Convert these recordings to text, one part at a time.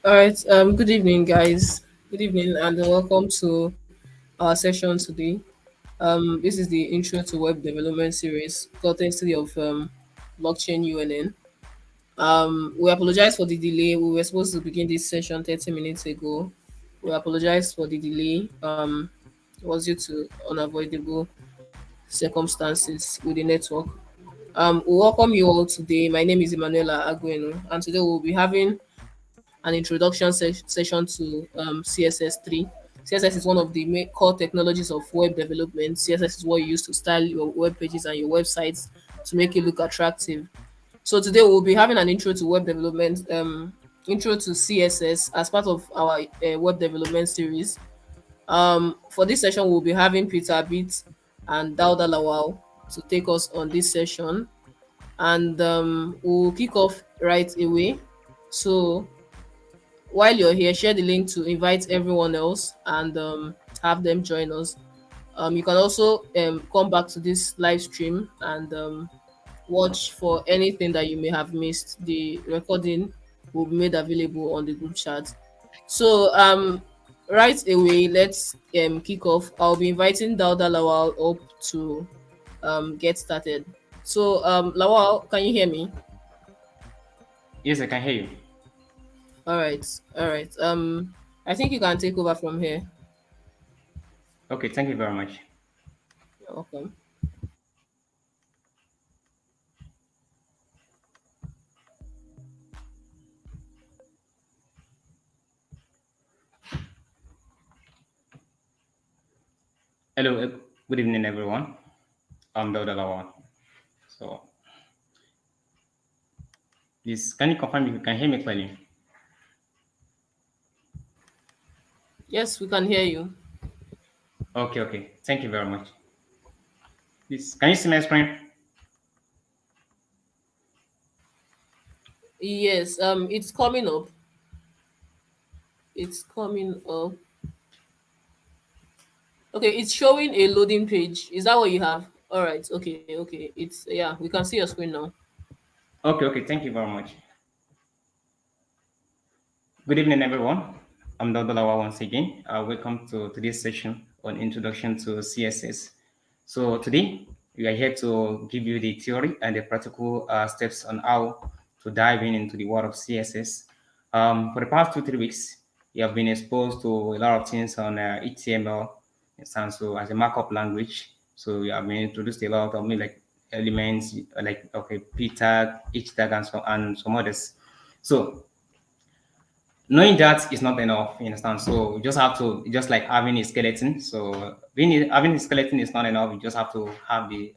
All right. Good evening, guys. Good evening, and welcome to our session today. This is the Intro to Web Development series, courtesy of blockchainunn. We apologize for the delay. We were supposed to begin this session 30 minutes ago. We apologize for the delay. It was due to unavoidable circumstances with the network. We welcome you all today. My name is Emanuela Agueno, and today we'll be having an introduction session to CSS3. CSS is one of the main core technologies of web development. CSS is what you use to style your web pages and your websites to make it look attractive. So today we'll be having an intro to web development, intro to CSS as part of our web development series. For this session, we'll be having Peter Abit and Dauda Lawal to take us on this session, and we'll kick off right away. So while you're here, share the link to invite everyone else and have them join us. You can also come back to this live stream and watch for anything that you may have missed. The recording will be made available on the group chat. So right away, let's kick off. I'll be inviting Dauda Lawal up to get started. So Lawal, can you hear me? Yes, I can hear you. All right, all right. I think you can take over from here. Okay, thank you very much. You're welcome. Hello, good evening, everyone. I'm the other one. So this, can you confirm if you can hear me clearly? Yes, we can hear you. Okay, okay. Thank you very much. This, can you see my screen? Yes, it's coming up. It's coming up. Okay, it's showing a loading page. Is that what you have? All right. Okay. Okay. It's yeah. We can see your screen now. Okay, okay. Thank you very much. Good evening, everyone. I'm Dr. Lawa once again. Welcome to today's session on Introduction to CSS. So today we are here to give you the theory and the practical steps on how to dive in into the world of CSS. For the past 2 3 weeks, we have been exposed to a lot of things on HTML, and so as a markup language. So we have been introduced to a lot of maybe like elements like okay p tag, h tag, and some others. So knowing that is not enough, you understand? So you just have to, just like having a skeleton. So having a skeleton is not enough. You just have to have the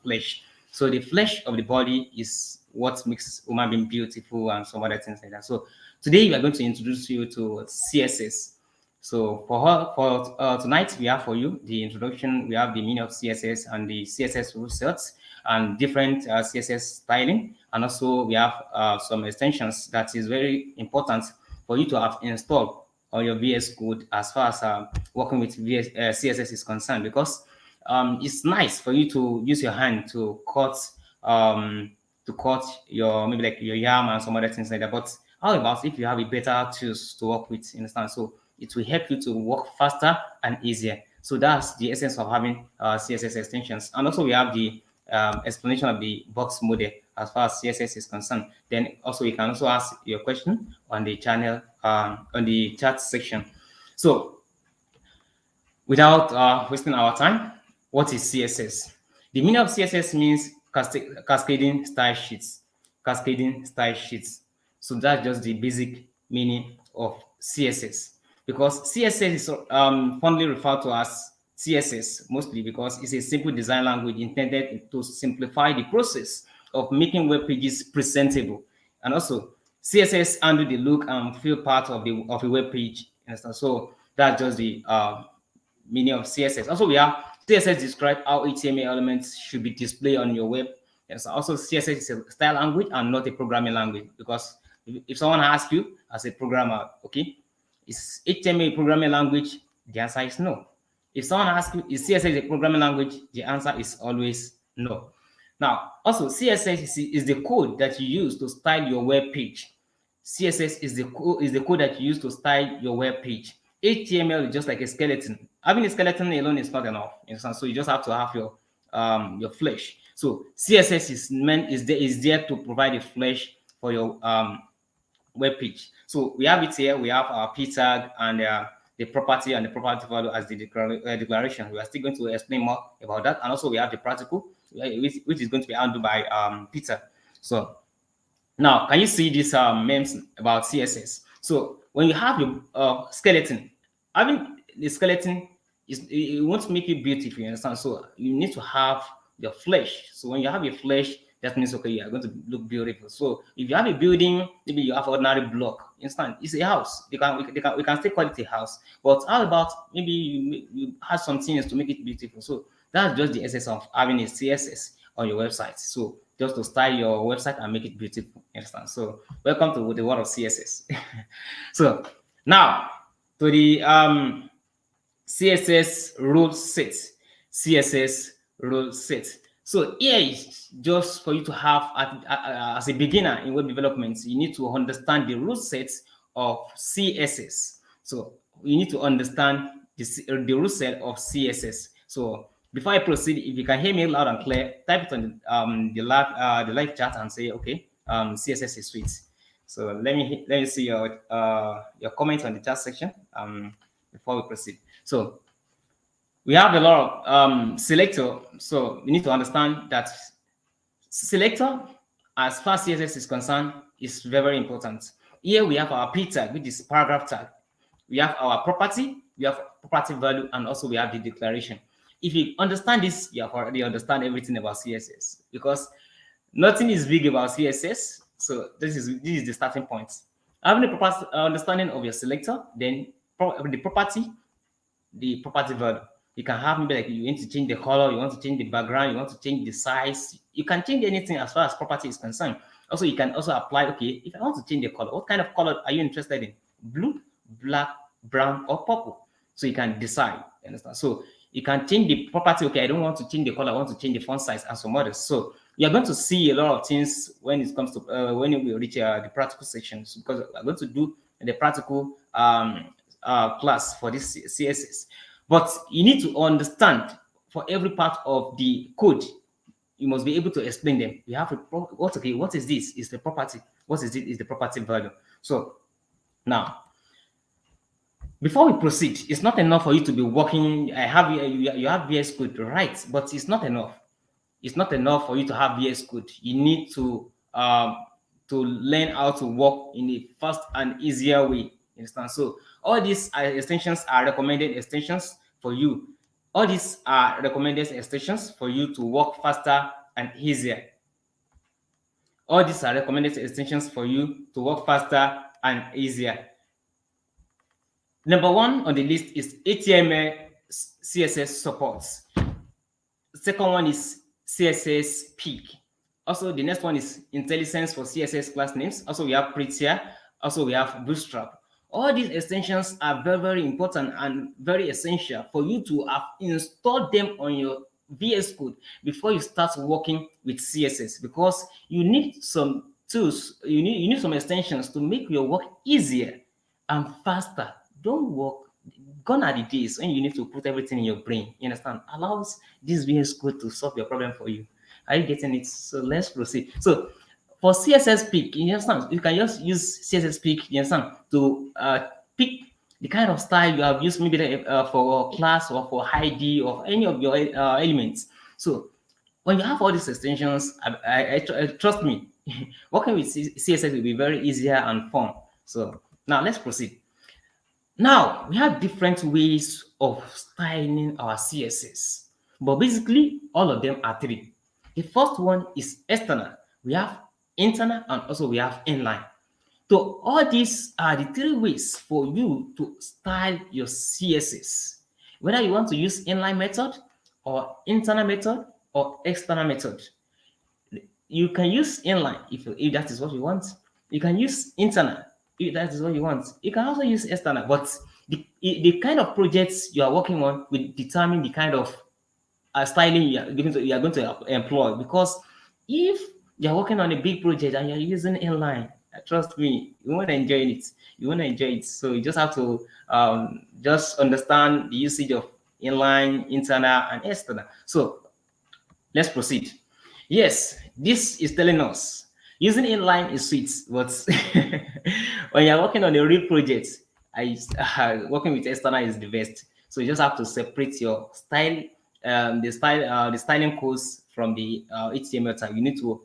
flesh. So the flesh of the body is what makes human being beautiful and some other things like that. So today we are going to introduce you to CSS. So for tonight, we have for you the introduction. We have the meaning of CSS and the CSS rule sets and different CSS styling, and also we have some extensions that is very important for you to have installed on your VS Code as far as working with CSS is concerned, because it's nice for you to use your hand um, to cut your maybe like your yam and some other things like that. But how about if you have a better tools to work with, you understand? So it will help you to work faster and easier. So that's the essence of having CSS extensions. And also we have the explanation of the box model as far as CSS is concerned. Then also you can also ask your question on the channel on the chat section. So without wasting our time, what is CSS? The meaning of CSS means cascading style sheets. Cascading style sheets. So that's just the basic meaning of CSS. Because CSS is fondly referred to as CSS mostly because it's a simple design language intended to simplify the process of making web pages presentable. And also, CSS handle the look and feel part of the web page. Understand? So that's just the meaning of CSS. Also, we have CSS describe how HTML elements should be displayed on your web. Yes, also CSS is a style language and not a programming language, because if someone asks you as a programmer, okay, is HTML a programming language? The answer is no. If someone asks you, is CSS a programming language? The answer is always no. Now, also CSS is the code that you use to style your web page. CSS is the code that you use to style your web page. HTML is just like a skeleton. Having a skeleton alone is not enough. You understand? So you just have to have your flesh. So CSS is there to provide a flesh for your web page. So we have it here. We have our p tag and the property and the property value as the declaration. We are still going to explain more about that. And also we have the practical, which is going to be handled by Peter. So now, can you see this memes about CSS? So when you have your skeleton, having the skeleton it won't make it beautiful. You understand? So you need to have the flesh. So when you have your flesh, that means okay, you are going to look beautiful. So if you have a building, maybe you have ordinary block. Instant, it's a house. We can still call it a house. But how about maybe you have some things to make it beautiful? So that's just the essence of having a CSS on your website. So just to style your website and make it beautiful. Understand? So welcome to the world of CSS. So now to the CSS rule set. CSS rule set. So here is just for you to have as a beginner in web development, you need to understand the rule sets of CSS. So you need to understand the rule set of CSS. So before I proceed, if you can hear me loud and clear, type it on the live chat and say, okay, CSS is sweet. So let me see your comments on the chat section before we proceed. So we have a lot of selector. So we need to understand that selector, as far as CSS is concerned, is very, very important. Here we have our p tag, which is paragraph tag. We have our property, we have property value, and also we have the declaration. if you understand this, you have already understand everything about CSS, because nothing is big about CSS. So this is the starting point. Having a proper understanding of your selector, then the property value. You can have maybe like you want to change the color, you want to change the background, you want to change the size. You can change anything as far as property is concerned. Also, you can also apply, okay, if I want to change the color, what kind of color are you interested in? Blue, black, brown, or purple? So you can decide. You understand? So you can change the property. Okay, I don't want to change the color, I want to change the font size and some others. So you're going to see a lot of things when it comes to when we reach the practical sections, because we're going to do the practical class for this CSS. But you need to understand for every part of the code, you must be able to explain them. You have to, okay, what is this? Is the property. What is it? Is the property value. So now, before we proceed, it's not enough for you to be working. I have you have VS Code, right? But it's not enough. It's not enough for you to have VS Code. You need to learn how to work in a fast and easier way. You understand? So all these extensions are recommended extensions for you. All these are recommended extensions for you to work faster and easier. All these are recommended extensions for you to work faster and easier. Number one on the list is HTML CSS supports. Second one is CSS peak. Also, the next one is IntelliSense for CSS class names. Also, we have Prettier. Also, we have Bootstrap. All these extensions are very, very important and very essential for you to have installed them on your VS Code before you start working with CSS, because you need some tools, you need some extensions to make your work easier and faster. Don't work. Gone are the days when you need to put everything in your brain. You understand? Allows this VS Code to solve your problem for you. Are you getting it? So let's proceed. So for CSS pick, you understand? You can just use CSS pick, you understand, to pick the kind of style you have used, maybe for class or for ID or any of your elements. So when you have all these extensions, trust me, working with CSS will be very easier and fun. So now let's proceed. Now, we have different ways of styling our CSS, but basically, all of them are three. The first one is external. We have internal and also we have inline. So all these are the three ways for you to style your CSS. Whether you want to use inline method or internal method or external method. You can use inline if that is what you want. You can use internal if that is what you want. You can also use external, but the kind of projects you are working on will determine the kind of styling you are going to employ. Because if you're working on a big project and you're using inline, trust me, you want to enjoy it. You want to enjoy it. So you just have to just understand the usage of inline, internal, and external. So let's proceed. Yes, this is telling us using inline is sweet, but when you're working on a real project, working with external is the best. So you just have to separate your style, the styling codes from the HTML tag. You need to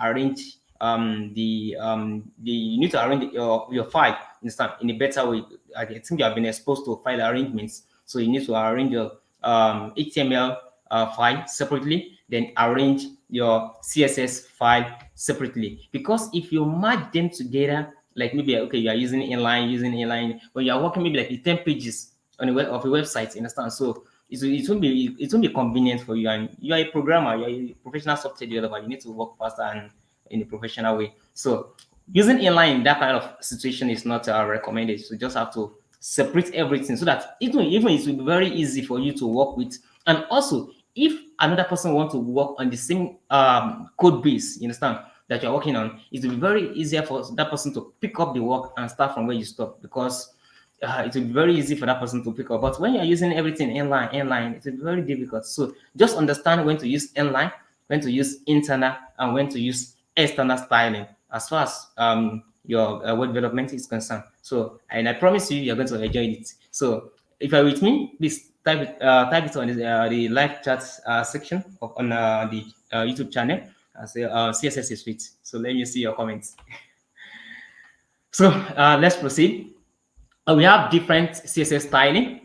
arrange you need to arrange your file in a better way. I think you have been exposed to file arrangements, so you need to arrange your HTML file separately, then arrange your CSS file separately. Because if you merge them together, like maybe okay, you are using inline when you are working maybe like 10 pages on a website, you understand? So it won't be convenient for you, and you are a programmer, you are a professional software developer. You need to work faster and in a professional way. So using inline in that kind of situation is not recommended. So you just have to separate everything so that even it will be very easy for you to work with. And also, if another person wants to work on the same code base, you understand, that you're working on, it will be very easier for that person to pick up the work and start from where you stop, because it will be very easy for that person to pick up. But when you're using everything inline, it will be very difficult. So just understand when to use inline, when to use internal, and when to use external styling as far as your web development is concerned. So, and I promise you, you're going to enjoy it. So, if you're with me, please type it on the live chat section on the YouTube channel. Say CSS is sweet. So let me see your comments. So let's proceed. We have different CSS styling.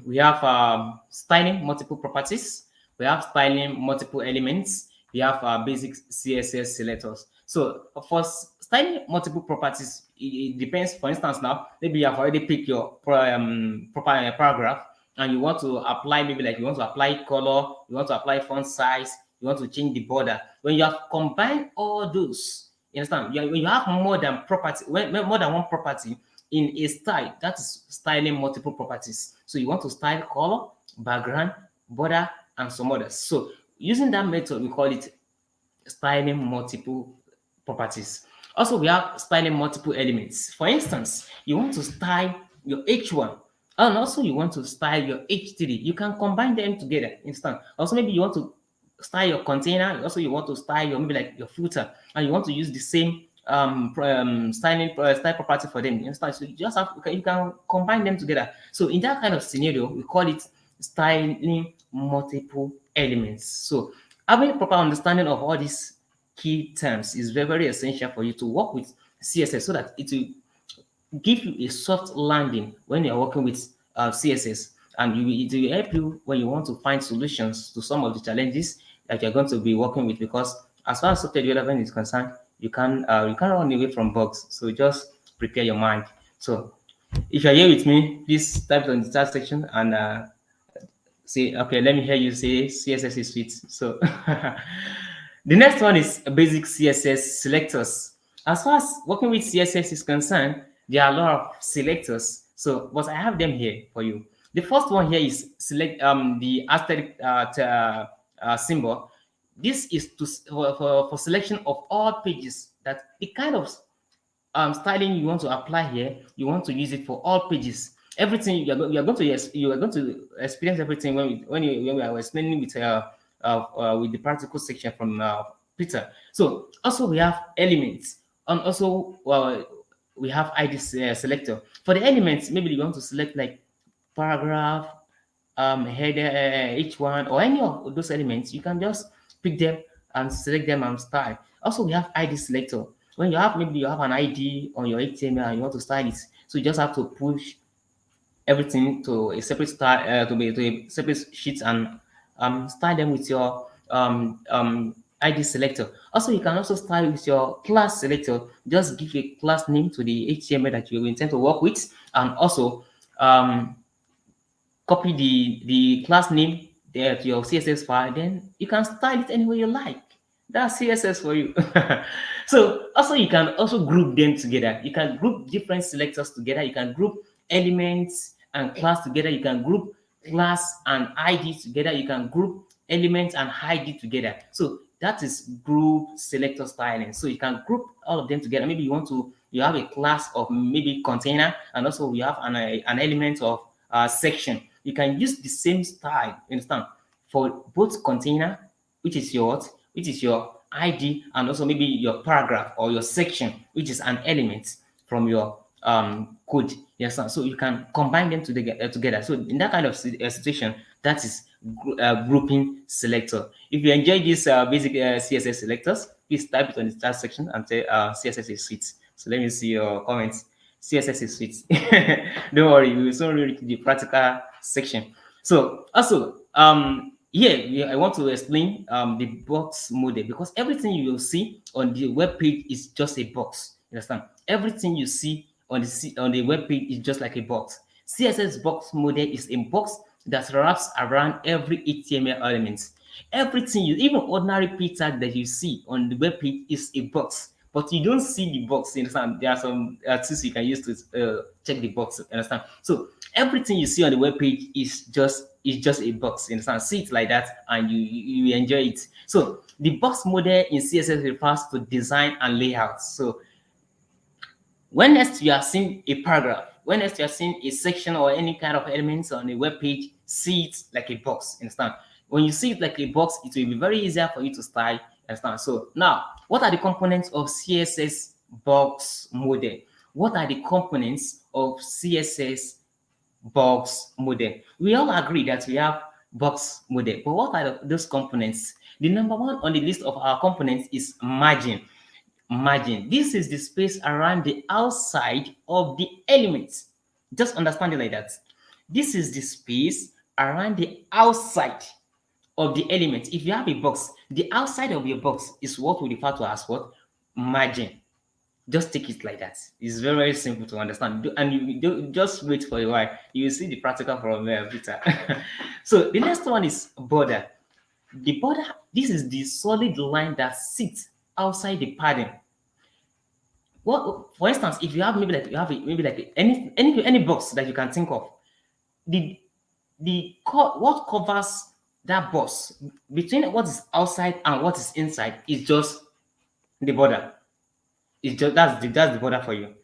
We have styling multiple properties. We have styling multiple elements. We have basic CSS selectors. So for styling multiple properties, it depends. For instance, now maybe you have already picked your paragraph, and you want to apply, maybe like you want to apply color, you want to apply font size, you want to change the border. When you have combined all those, you understand? When you have more than property, when more than one property in a style, that is styling multiple properties. So you want to style color, background, border, and some others. So using that method, we call it styling multiple properties. Also, we have styling multiple elements. For instance, you want to style your H1, and also you want to style your H3. You can combine them together. Instant. Also, maybe you want to style your container. Also, you want to style your maybe like your footer, and you want to use the same style property for them. Instant. So you just have you can combine them together. So in that kind of scenario, we call it styling multiple elements. So having a proper understanding of all these key terms is very, very essential for you to work with CSS so that it will give you a soft landing when you're working with CSS, and it will help you when you want to find solutions to some of the challenges that you're going to be working with. Because as far as software development is concerned, you can run away from bugs. So just prepare your mind. So if you're here with me, please type it on the chat section and say, okay, let me hear you say CSS is sweet. So the next one is basic CSS selectors. As far as working with CSS is concerned, there are a lot of selectors. So, but I have them here for you. The first one here is select the asterisk symbol. This is for selection of all pages. That the kind of styling you want to apply here, you want to use it for all pages. Everything you are going to you are going to experience everything when we are explaining with the practical section from Peter. So also we have elements, and also we have ID selector. For the elements, maybe you want to select like paragraph, header, each one, or any of those elements. You can just pick them and select them and style. Also, we have ID selector. When you have maybe you have an ID on your HTML and you want to style it, so you just have to push everything to a separate style to a separate sheet and style them with your ID selector. Also, you can also style with your class selector. Just give a class name to the HTML that you intend to work with, and also um, copy the class name there to your CSS file, then you can style it any way you like. That's CSS for you. So also you can also group them together. You can group different selectors together. You can group elements and class together. You can group class and ID together. You can group elements and ID together. So that is group selector styling. So you can group all of them together. Maybe you have a class of maybe container, and also you have an element of section. You can use the same style, you understand, for both container, which is your ID, and also maybe your paragraph or your section, which is an element from your code. Yes, so you can combine them together. So in that kind of situation, that is grouping selector. If you enjoy these basic CSS selectors, please type it on the chat section and say CSS is sweet. So let me see your comments. CSS is sweet. Don't worry, we will soon reach the practical section. So also, I want to explain the box model, because everything you will see on the web page is just a box. You understand? Everything you see on the web page is just like a box. CSS box model is a box that wraps around every HTML element. Everything even ordinary p tag that you see on the web page is a box, but you don't see the box. You understand? There are some tools you can use to check the box. You understand? So everything you see on the web page is just a box. You understand? See it like that, and you enjoy it. So the box model in CSS refers to design and layout. So when next you are seeing a paragraph, when next you are seeing a section or any kind of elements on a web page, see it like a box. Understand? When you see it like a box, it will be very easier for you to style. Understand? So now, what are the components of CSS box model? What are the components of CSS box model? We all agree that we have box model, but what are those components? The number one on the list of our components is margin. Margin. This is the space around the outside of the elements. Just understand it like that. This is the space around the outside of the element. If you have a box, the outside of your box is what we refer to as what? Margin. Just take it like that. It's very, very simple to understand. And you just wait for a while. You will see the practical from there, Peter. So the next one is border. The border, this is the solid line that sits outside the padding. What, for instance, if you have maybe like you have maybe like any box that you can think of, the what covers that box between what is outside and what is inside is just the border. It's just that's the border for you.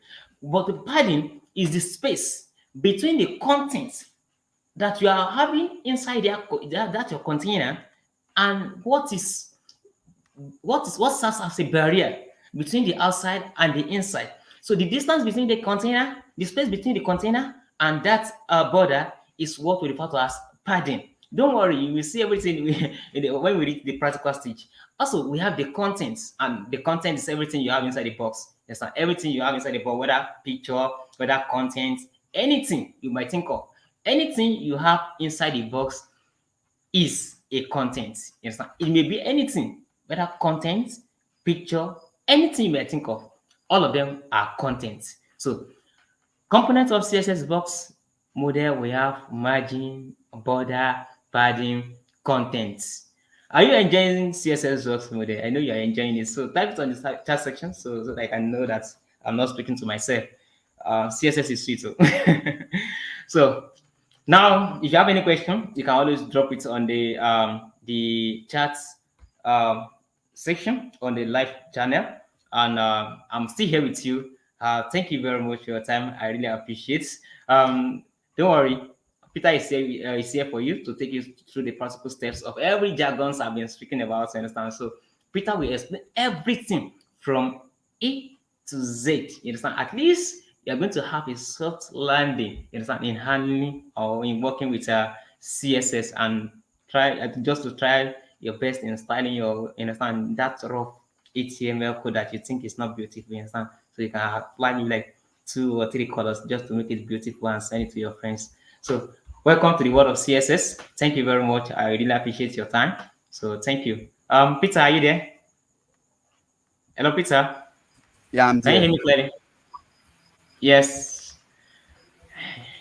But the padding is the space between the content that you are having inside that your container and what serves as a barrier between the outside and the inside. So the distance between the container, the space between the container and that border is what we refer to as padding. Don't worry, you will see everything when we reach the practical stage. Also, we have the contents, and the content is everything you have inside the box. It's not everything you have inside the box, whether picture, whether content, anything you might think of. Anything you have inside the box is a content. Yes, it may be anything, whether content, picture, anything you may think of. All of them are content. So components of CSS box model, we have margin, border, padding, contents. Are you enjoying CSS box model? I know you are enjoying it. So type it on the chat section so that I can know that I'm not speaking to myself. CSS is sweet. So, so now, if you have any question, you can always drop it on the chat um, section on the live channel, and I'm still here with you. Thank you very much for your time. I really appreciate. Um, don't worry, Peter is here for you to take you through the practical steps of every jargons I've been speaking about. You understand? So Peter will explain everything from A to Z. You understand? At least you're going to have a soft landing, you understand, in handling or in working with CSS, and try just to try your best in styling your, you understand, that rough HTML code that you think is not beautiful, you understand. So you can apply maybe like 2 or 3 colors just to make it beautiful and send it to your friends. So welcome to the world of CSS. Thank you very much. I really appreciate your time. So thank you. Peter, are you there? Hello, Peter. Yeah, I'm Can you hear there. me clearly? Yes.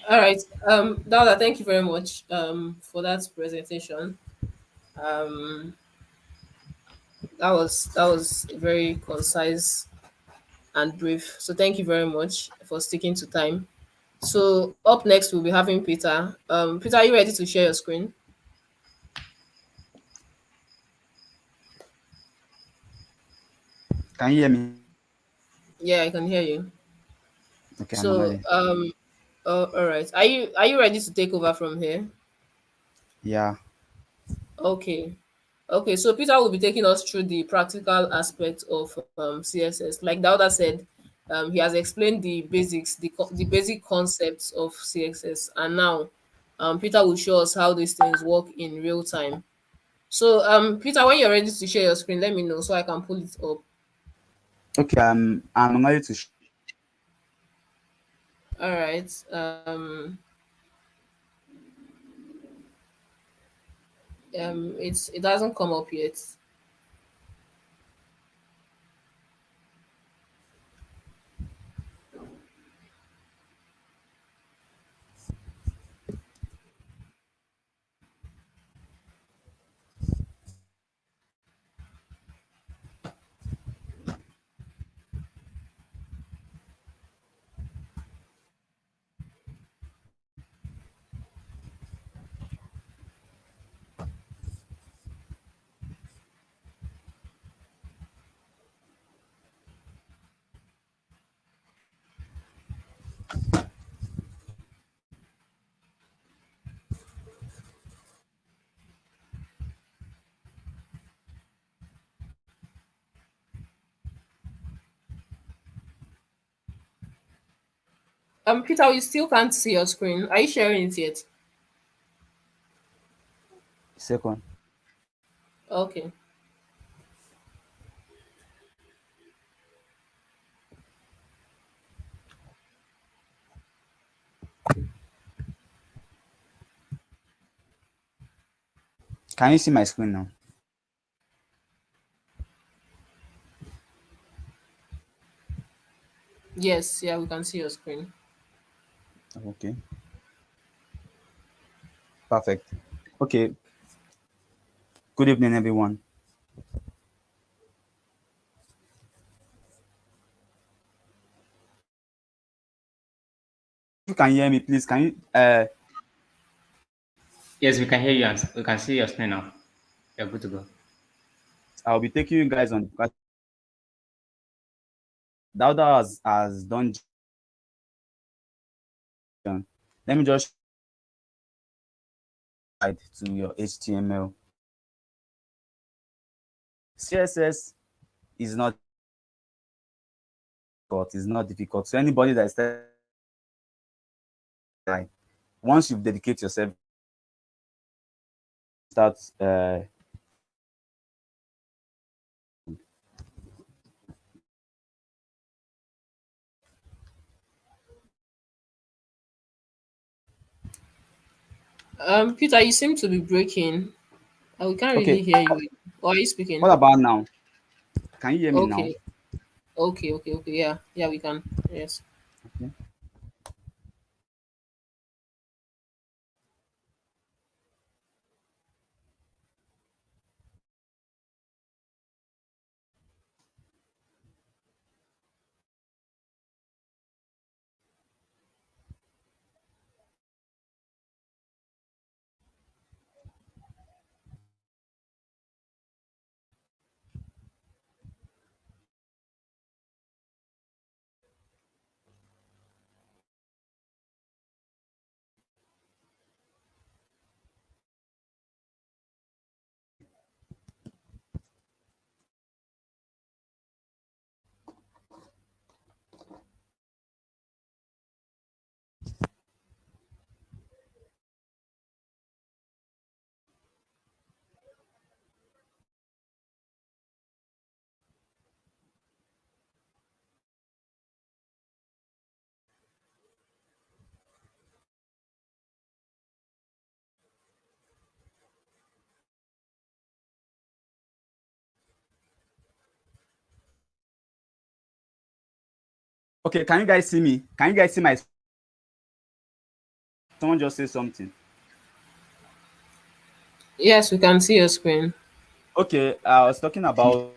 All right. Dada, thank you very much for that presentation. Um, that was very concise and brief. So thank you very much for sticking to time. So up next we'll be having Peter. Peter, are you ready to share your screen? Can you hear me? Yeah, I can hear you. Okay, I'm So ready. all right. Are you ready to take over from here? Yeah. Okay. Okay, so Peter will be taking us through the practical aspect of CSS. Like Dauda said, he has explained the basics, the basic concepts of CSS, and now Peter will show us how these things work in real time. So, Peter, when you're ready to share your screen, let me know so I can pull it up. Okay, I'm ready to. All right. It hasn't come up yet. Peter, you still can't see your screen. Are you sharing it yet? Second. Okay. Can you see my screen now? Yes, yeah, we can see your screen. Okay, perfect. Okay, good evening, everyone. If you can hear me, please, can you? Yes, we can hear you and we can see your screen now. You're good to go. I'll be taking you guys on. Dauda has done. Let me just slide to your HTML. CSS is not difficult. It's not difficult. So anybody that is like, once you dedicate yourself, start. Peter, you seem to be breaking. We can't Okay. really hear you. Or are you speaking? What about now? Can you hear me now? Okay, okay. Yeah, we can. Yes. Okay. Okay. Can you guys see me? Can you guys see my? Someone just say something. Yes, we can see your screen. Okay. I was talking about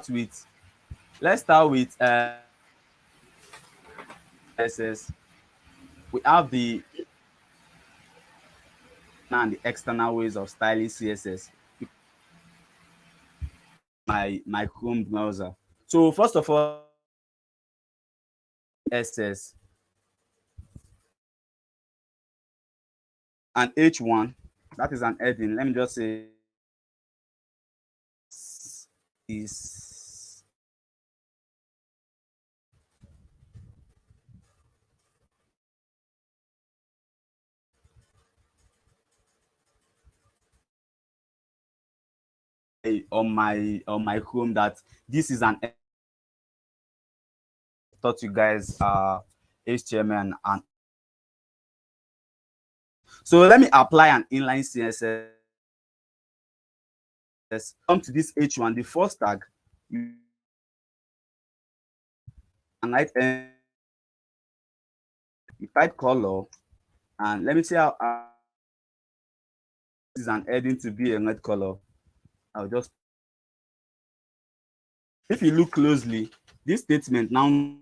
with. Let's start with CSS. We have the and the external ways of styling CSS. My Chrome browser. So first of all, SS and H1. That is an heading. Let me just say is on my Chrome that this is an taught you guys HTML and so let me apply an inline CSS. Come to this H1, the first tag, you and write you type color, and let me see how this is an heading to be a red color. I'll just if you look closely, this statement now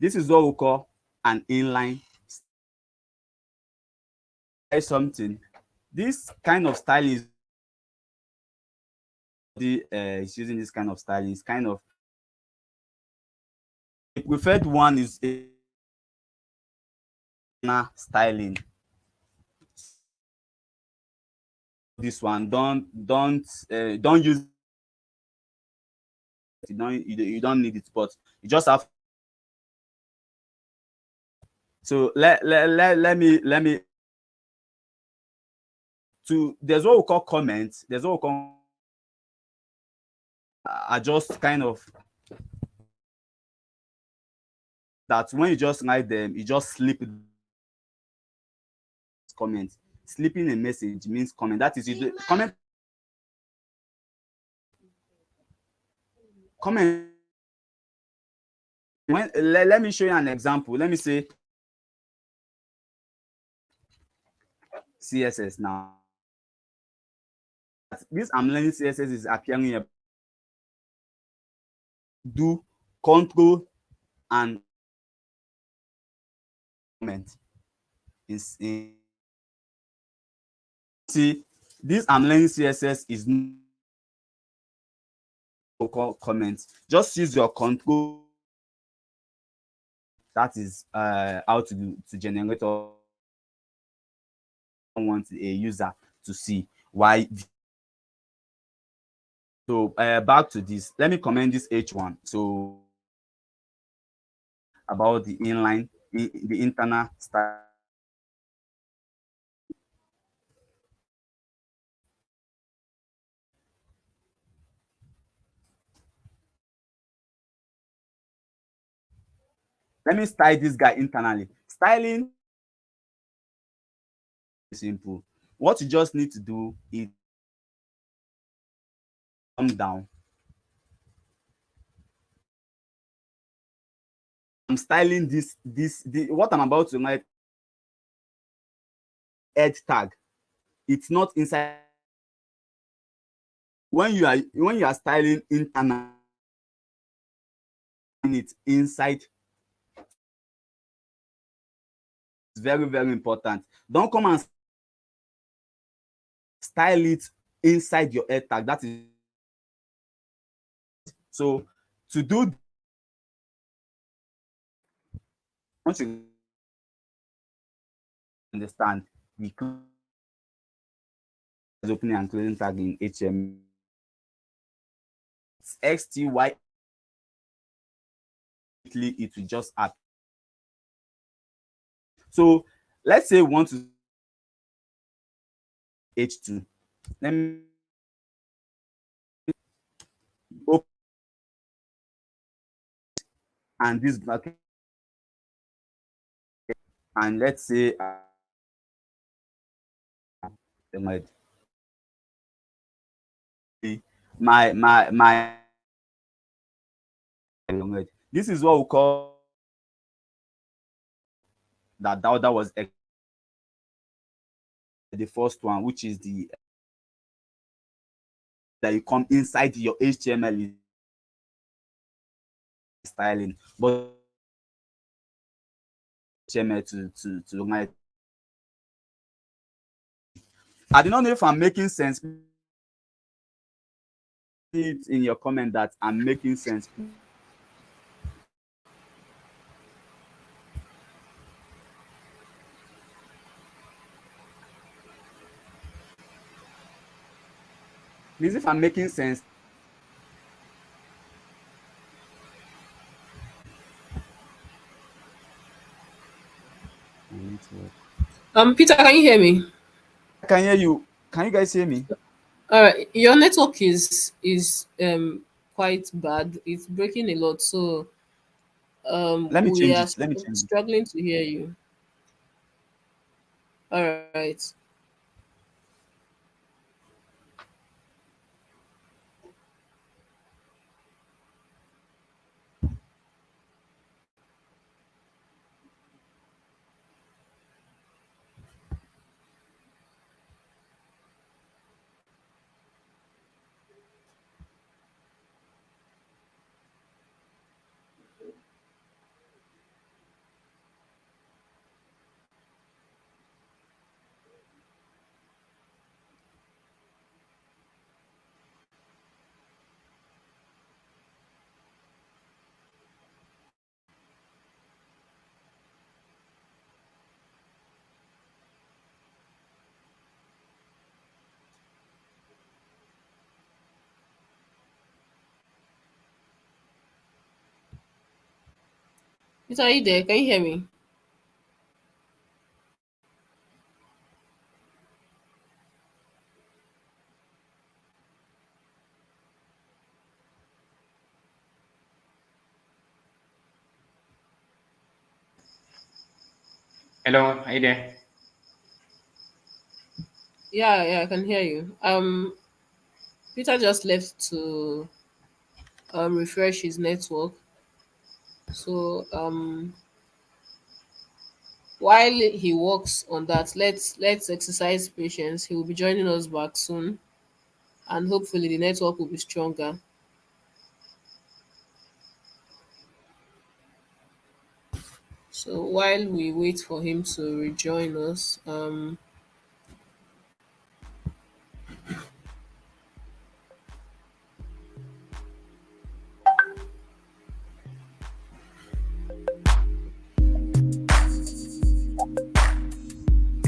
this is what we call an inline something. This kind of style is using this kind of style. It's kind of the preferred one is a styling. This one don't use you don't need it, but you just have so let me to there's what we call comments. There's what we call are just kind of that when you just write them, you just slip comments. Slipping a message means comment. That is, comment. Let me show you an example. Let me say CSS now. This I'm learning CSS is appearing here. Do control and comment. See, this I'm learning CSS is no comment. Just use your control. That is how to generate or want a user to see why. So back to this. Let me comment this H1. So about the inline, the internal style. Let me style this guy internally. Styling is simple. What you just need to do is come down. I'm styling what I'm about to write edge tag. It's not inside. When you are styling internal, it's inside. It's very, very important. Don't come and style it inside your edge tag. That is so to do. Once you understand the opening and closing tag in HTML, XTY, it will just add. So let's say we want to H2. Let me open and this bracket, and let's say my this is what we call that was the first one, which is the that you come inside your HTML styling, but HTML to write. I do not know if I'm making sense. It in your comment that I'm making sense. Please, if I'm making sense. Peter, can you hear me? I can hear you. Can you guys hear me? All right, your network is quite bad. It's breaking a lot, so Let me we change are it. Let me change it. struggling to hear you. All right. Peter, are you there? Can you hear me? Hello, are you there? Yeah, I can hear you. Peter just left to refresh his network. So while he works on that, let's exercise patience. He will be joining us back soon, and hopefully the network will be stronger. So while we wait for him to rejoin us,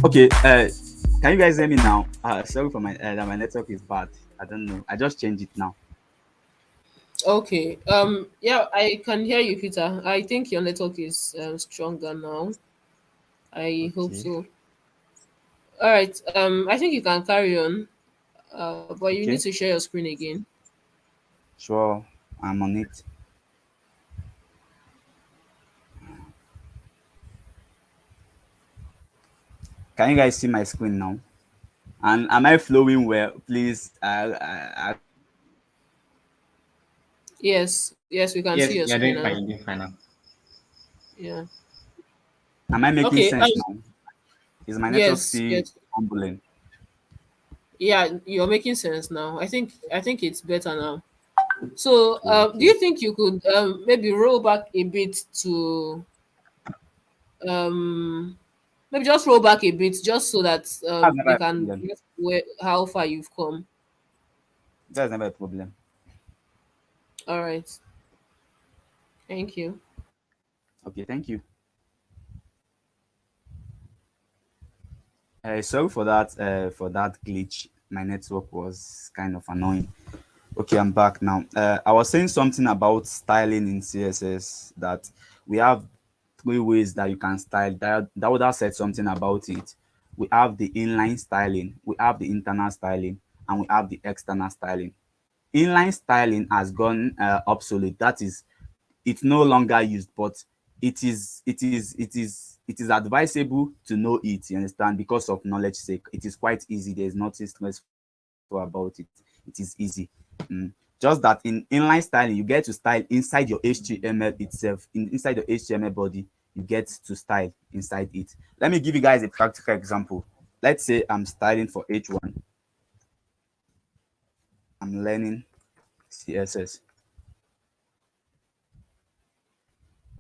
Okay, can you guys hear me now? Sorry for my that my network is bad. I don't know. I just changed it now. okay. Yeah, I can hear you, Peter. I think your network is stronger now. I hope Okay, so. All right. I think you can carry on. But you need to okay, share your screen again. sure. I'm on it. Can you guys see my screen now? And am I flowing well? Please, Yes, we can see Yes, your you're screen doing fine. now. You're doing fine now. Yeah. am I making Okay. sense now? Is my network Yes, still yes. humbling? Yeah, you're making sense now. I think it's better now. So, Okay, do okay. you think you could maybe roll back a bit to um maybe just roll back a bit just so that That's never they a can problem. get where how far you've come. That's never a problem. All right. Thank you. Okay, thank you. Sorry for that glitch. My network was kind of annoying. Okay, I'm back now. I was saying something about styling in CSS, that we have three ways that you can style. That would have said something about it. We have the inline styling, we have the internal styling, and we have the external styling. Inline styling has gone obsolete. That is, it's no longer used, but it is advisable to know it, you understand, because of knowledge sake. It is quite easy. There's nothing stressful about it. It is easy. Just that in inline styling, you get to style inside your HTML itself. Inside your HTML body, you get to style inside it. Let me give you guys a practical example. Let's say I'm styling for H1. I'm learning CSS.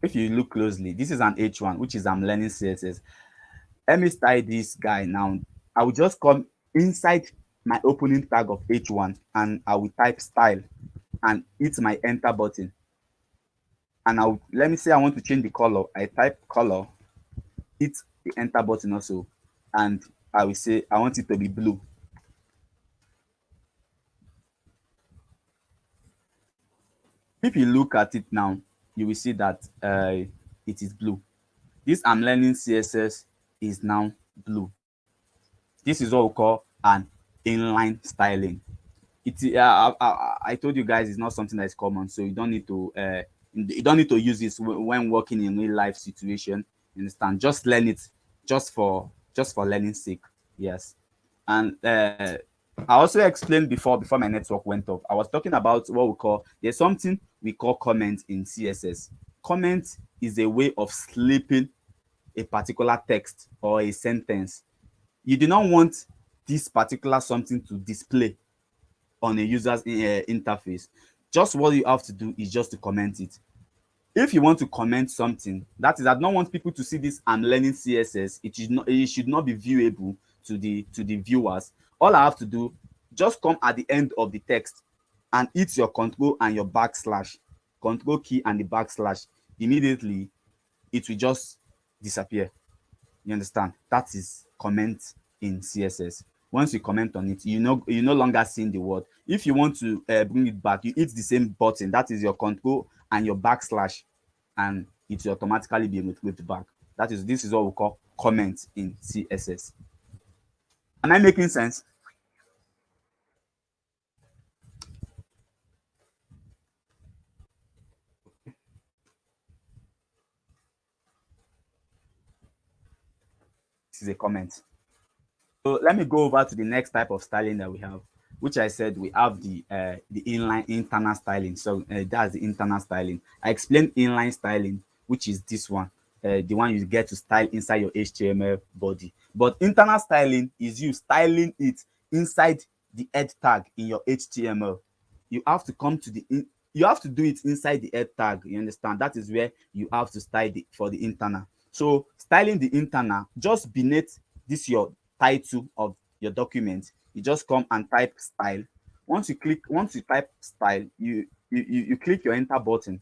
If you look closely, this is an H1, which is I'm learning CSS. Let me style this guy now. I will just come inside my opening tag of H1 and I will type style and hit my enter button. And let me say I want to change the color. I type color, hit the enter button also, and I will say I want it to be blue. If you look at it now, you will see that it is blue. This I'm learning CSS is now blue. This is what we call an inline styling. I told you guys it's not something that is common, so you don't need to use this when working in real life situation. You understand? Just learn it, just for learning sake. Yes. And I also explained before my network went off. I was talking about what we call, there's something we call comment in CSS. Comment is a way of slipping a particular text or a sentence. You do not want this particular something to display on a user's interface. Just what you have to do is just to comment it. If you want to comment something, that is, I don't want people to see this I'm learning CSS. It should not be viewable to the viewers. All I have to do, just come at the end of the text and hit your control and your backslash, control key and the backslash. Immediately it will just disappear. You understand? That is comment in CSS. Once you comment on it, you no longer seeing the word. If you want to bring it back, you hit the same button. That is your control and your backslash, and it will automatically be retrieved back. This is what we call comment in CSS. Am I making sense? This is a comment. So let me go over to the next type of styling that we have, which I said we have the inline internal styling. So that's the internal styling. I explained inline styling, which is this one, the one you get to style inside your HTML body. But internal styling is you styling it inside the head tag in your HTML. You have to come to you have to do it inside the head tag. You understand? That is where you have to style it for the internal. So styling the internal, just beneath this your title of your document, you just come and type style. Once you type style, you click your enter button,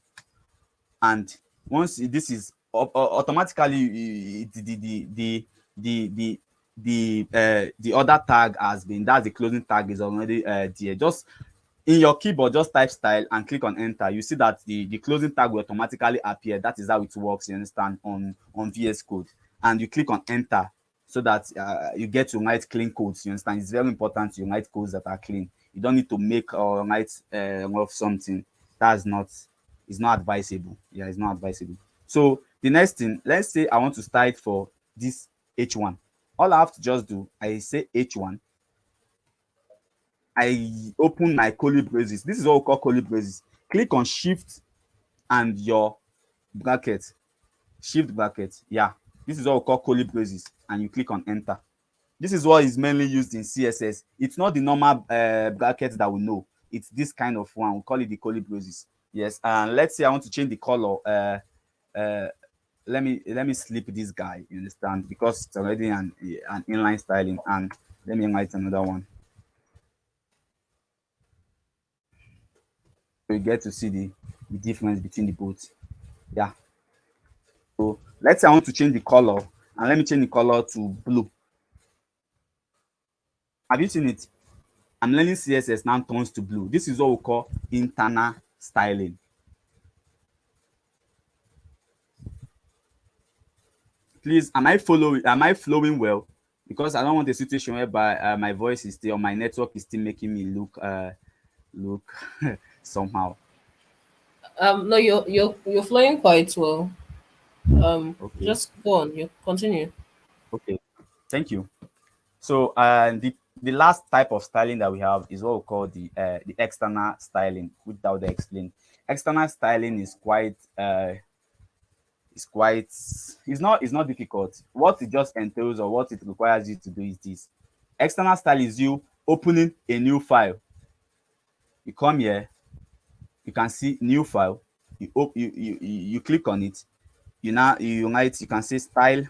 and once this is automatically the other tag has been, that's the closing tag, is already there. Just in your keyboard, just type style and click on enter. You see that the closing tag will automatically appear. That is how it works, you understand, on VS Code. And you click on enter so that you get to write clean codes. You understand? It's very important you write codes that are clean. You don't need to make or write of something. That's not, it's not advisable. Yeah, it's not advisable. So the next thing, let's say I want to start for this H1. All I have to just do, I say H1, I open my curly braces. This is what we call curly braces. Click on shift and your bracket. Shift bracket. Yeah. This is what we call curly braces. And you click on enter. This is what is mainly used in CSS. It's not the normal bracket that we know. It's this kind of one. We call it the curly braces. Yes. And let's say I want to change the color. Let me slip this guy. You understand? Because it's already an inline styling. And let me write another one. You get to see the difference between the both. Yeah. So let's say I want to change the color, and let me change the color to blue. Have you seen it? I'm learning CSS now turns to blue. This is what we call internal styling. Please, am I flowing well? Because I don't want a situation whereby my voice is still, my network is still making me look somehow. No, you're flowing quite well. Okay. Just go on. You continue. Okay. Thank you. So the last type of styling that we have is what we call the external styling, which I would explain. External styling is quite it's not difficult. What it just entails or what it requires you to do is this. External style is you opening a new file. You come here, you can see new file, you click on it, you write, you can say style.css.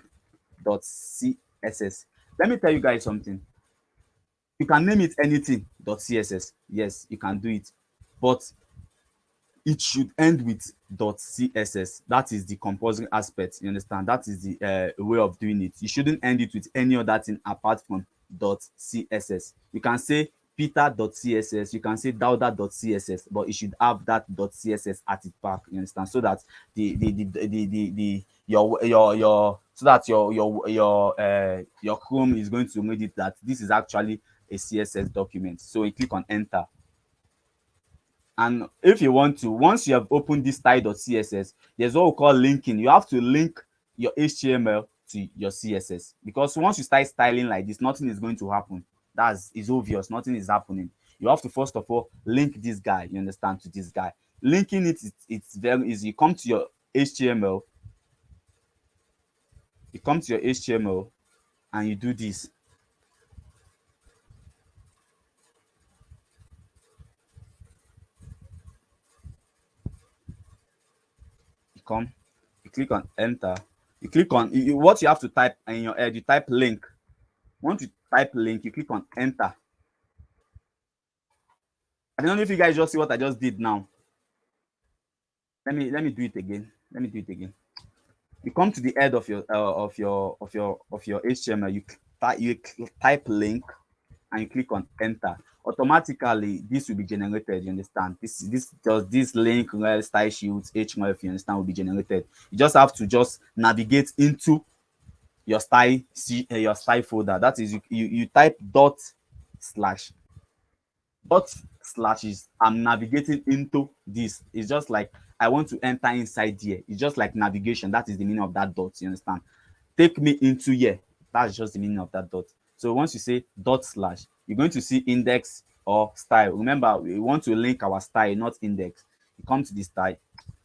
Let me tell you guys something. You can name it anything .css. Yes, you can do it, but it should end with .css. That is the composing aspect. You understand? That is the way of doing it. You shouldn't end it with any other thing apart from .css. You can say peter.css, you can say dauda.css, but it should have that .css at its back. You understand? So that the your so that your Chrome is going to read it that this is actually a CSS document. So you click on enter. And if you want to, once you have opened this style.css, there's what we call linking. You have to link your HTML to your CSS, because once you start styling like this, nothing is going to happen. It's obvious, nothing is happening. You have to first of all link this guy, you understand, to this guy. Linking it's very easy. You come to your HTML, and you do this. You click on enter, you click on what you have to type in your head, you type link. Once you type link, you click on enter. I don't know if you guys just see what I just did now. Let me do it again. You come to the head of your HTML, you type link, and you click on enter. Automatically this will be generated. You understand? This link style sheets HTML, if you understand, will be generated. You just have to just navigate into your style folder. That is, you type /. I'm navigating into this. It's just like I want to enter inside here. It's just like navigation. That is the meaning of that dot. You understand? Take me into here. That's just the meaning of that dot. So once you say dot slash, you're going to see index or style. Remember, we want to link our style, not index. You come to the style,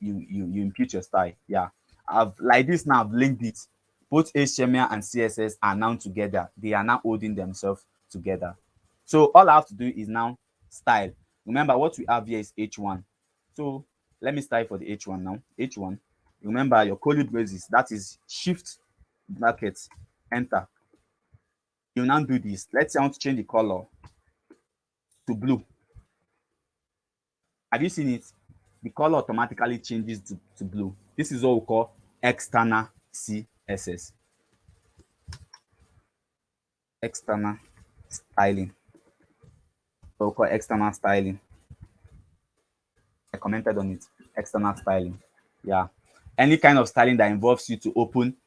you impute your style. Yeah, I've like this now. I've linked it. Both HTML and CSS are now together. They are now holding themselves together. So all I have to do is now style. Remember, what we have here is H1. So let me style for the H1 now. H1. Remember your curly braces. That is shift brackets enter. You now do this. Let's say I want to change the color to blue. Have you seen it? The color automatically changes to blue. This is what we call external CSS. External styling. What we call external styling. I commented on it. External styling. Yeah. Any kind of styling that involves you to open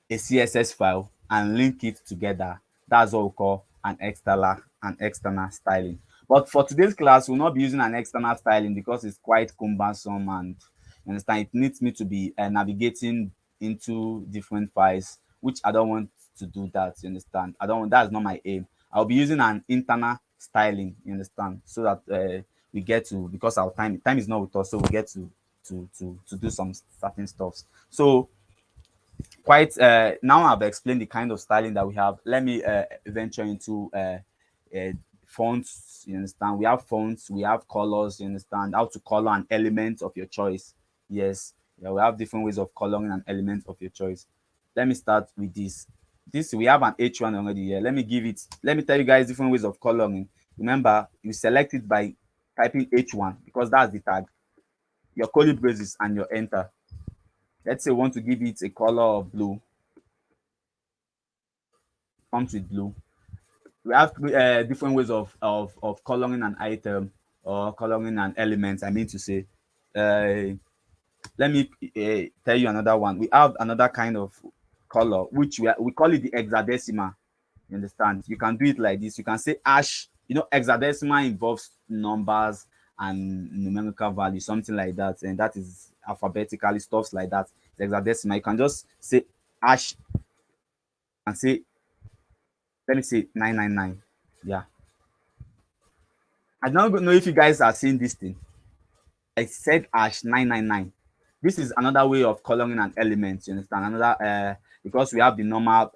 a CSS file and link it together. That's what we call an external styling. But for today's class, we'll not be using an external styling because it's quite cumbersome, and you understand it needs me to be navigating into different files, which I don't want to do that. You understand? I don't. That's not my aim. I'll be using an internal styling. You understand? So that we get to, because our time is not with us, so we get to do some certain stuffs. So quite now I've explained the kind of styling that we have. Let me venture into fonts. You understand? We have fonts, we have colors. You understand how to color an element of your choice? Yes, yeah, we have different ways of coloring an element of your choice. Let me start with this. We have an H1 already here. Let me tell you guys different ways of coloring. Remember, you select it by typing H1 because that's the tag, your curly braces, and your enter. Let's say we want to give it a color of blue. Comes with blue. We have different ways of coloring an item or coloring an element. I mean to say, let me tell you another one. We have another kind of color which we call it the hexadecimal. You understand? You can do it like this. You can say hash. You know, hexadecimal involves numbers and numerical value, something like that, and that is alphabetically stuffs like that. Hexadecimal. You can just say hash and say, let me say 999. Yeah. I don't know if you guys are seeing this thing. I said hash 999. This is another way of coloring an element. You understand? Another because we have the normal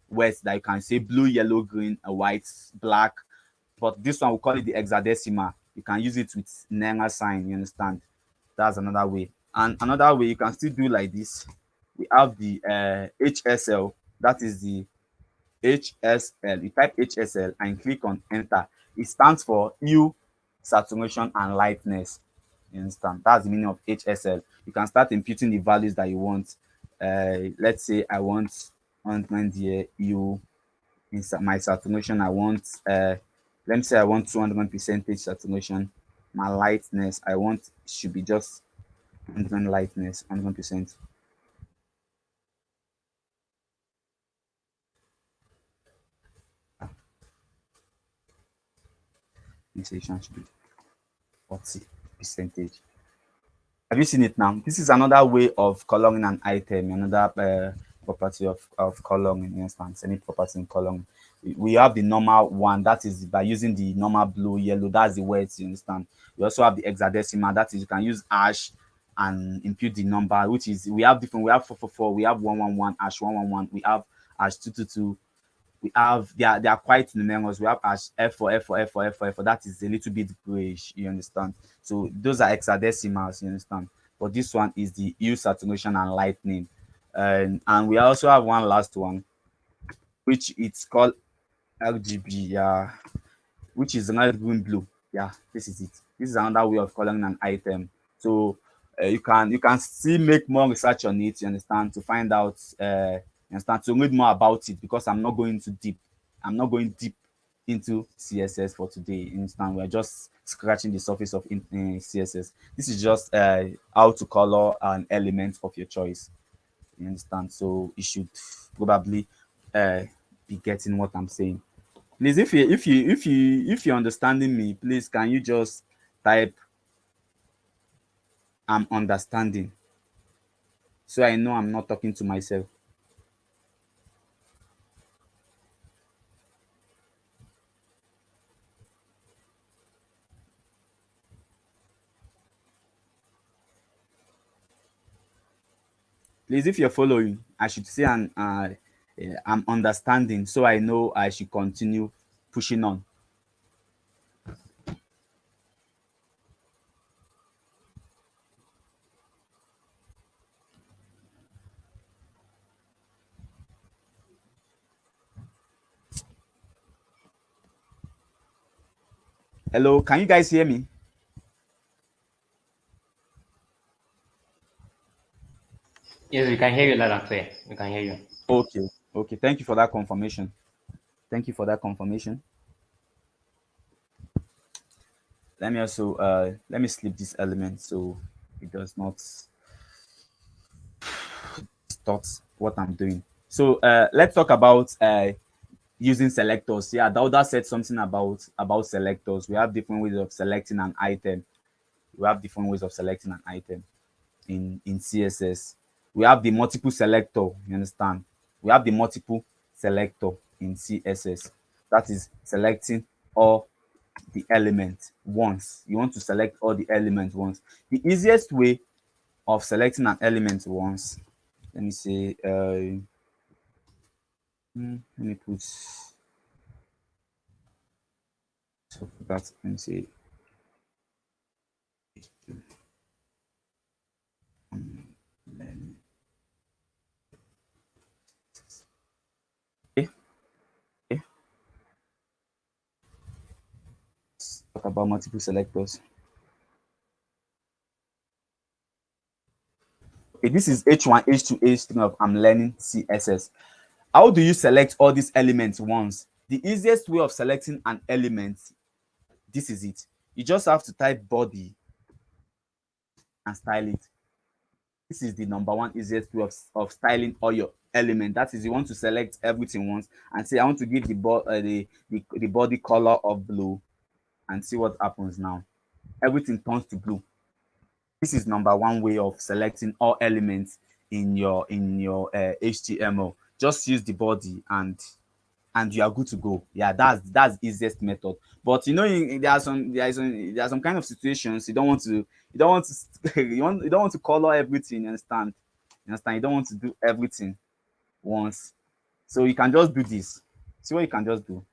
words that you can say blue, yellow, green, white, black. But this one we call it the hexadecimal. You can use it with Nenga sign. You understand? That's another way. And another way you can still do like this. We have the HSL. That is the HSL. You type HSL and click on enter. It stands for hue, saturation, and lightness. You understand? That's the meaning of HSL. You can start imputing the values that you want. Let's say I want 120 here, hue. In my saturation, I want let me say I want 200% saturation. My lightness, I want should be just 100 lightness, 100%. Saturation should be 40 percentage. Have you seen it now? This is another way of coloring an item, another property of coloring, you understand, semi-property in coloring. We have the normal one, that is by using the normal blue, yellow, that's the words, you understand. We also have the hexadecimal, that is you can use hash and impute the number, which is we have 444, we have 111, hash 111, we have hash 222. We have they are quite numerous. We have as F4, F4, F4, F4, F4. That is a little bit grayish, you understand. So those are hexadecimals, you understand. But this one is the hue, saturation, and lightning. And we also have one last one, which it's called RGB, yeah, which is red, green, blue. Yeah, this is it. This is another way of coloring an item. So you can still make more research on it. You understand, to find out. You understand, to read more about it, because I'm not going too deep. I'm not going deep into CSS for today. You understand, we're just scratching the surface of CSS. This is just how to color an element of your choice. You understand? So you should probably uh, be getting what I'm saying. Please, if you're understanding me, please can you just type I'm understanding, so I know I'm not talking to myself. Please, if you're following, I should say I'm understanding, so I know I should continue pushing on. Hello, can you guys hear me? Yes, we can hear you loud and clear. We can hear you. Okay, okay. Thank you for that confirmation. Thank you for that confirmation. Let me also let me slip this element so it does not distort what I'm doing. So let's talk about using selectors. Yeah, Dauda said something about selectors. We have different ways of selecting an item. We have different ways of selecting an item in CSS. We have the multiple selector. You understand? We have the multiple selector in CSS. That is selecting all the element once. You want to select all the elements once. The easiest way of selecting an element once, let me say, let me put so for that. Let me say, okay, okay. Let's talk about multiple selectors. Okay, this is H1, H2, H3 of I'm learning CSS. How do you select all these elements once? The easiest way of selecting an element, this is it. You just have to type body and style it. This is the number one easiest way of styling all your element. That is, you want to select everything once and say, I want to give the body color of blue and see what happens now. Everything turns to blue. This is number one way of selecting all elements in your HTML. Just use the body and you are good to go. Yeah, that's the easiest method. But you know, there are some kind of situations you don't want to you don't want to color everything. You understand? You understand? You don't want to do everything once, so you can just do this. See what you can just do.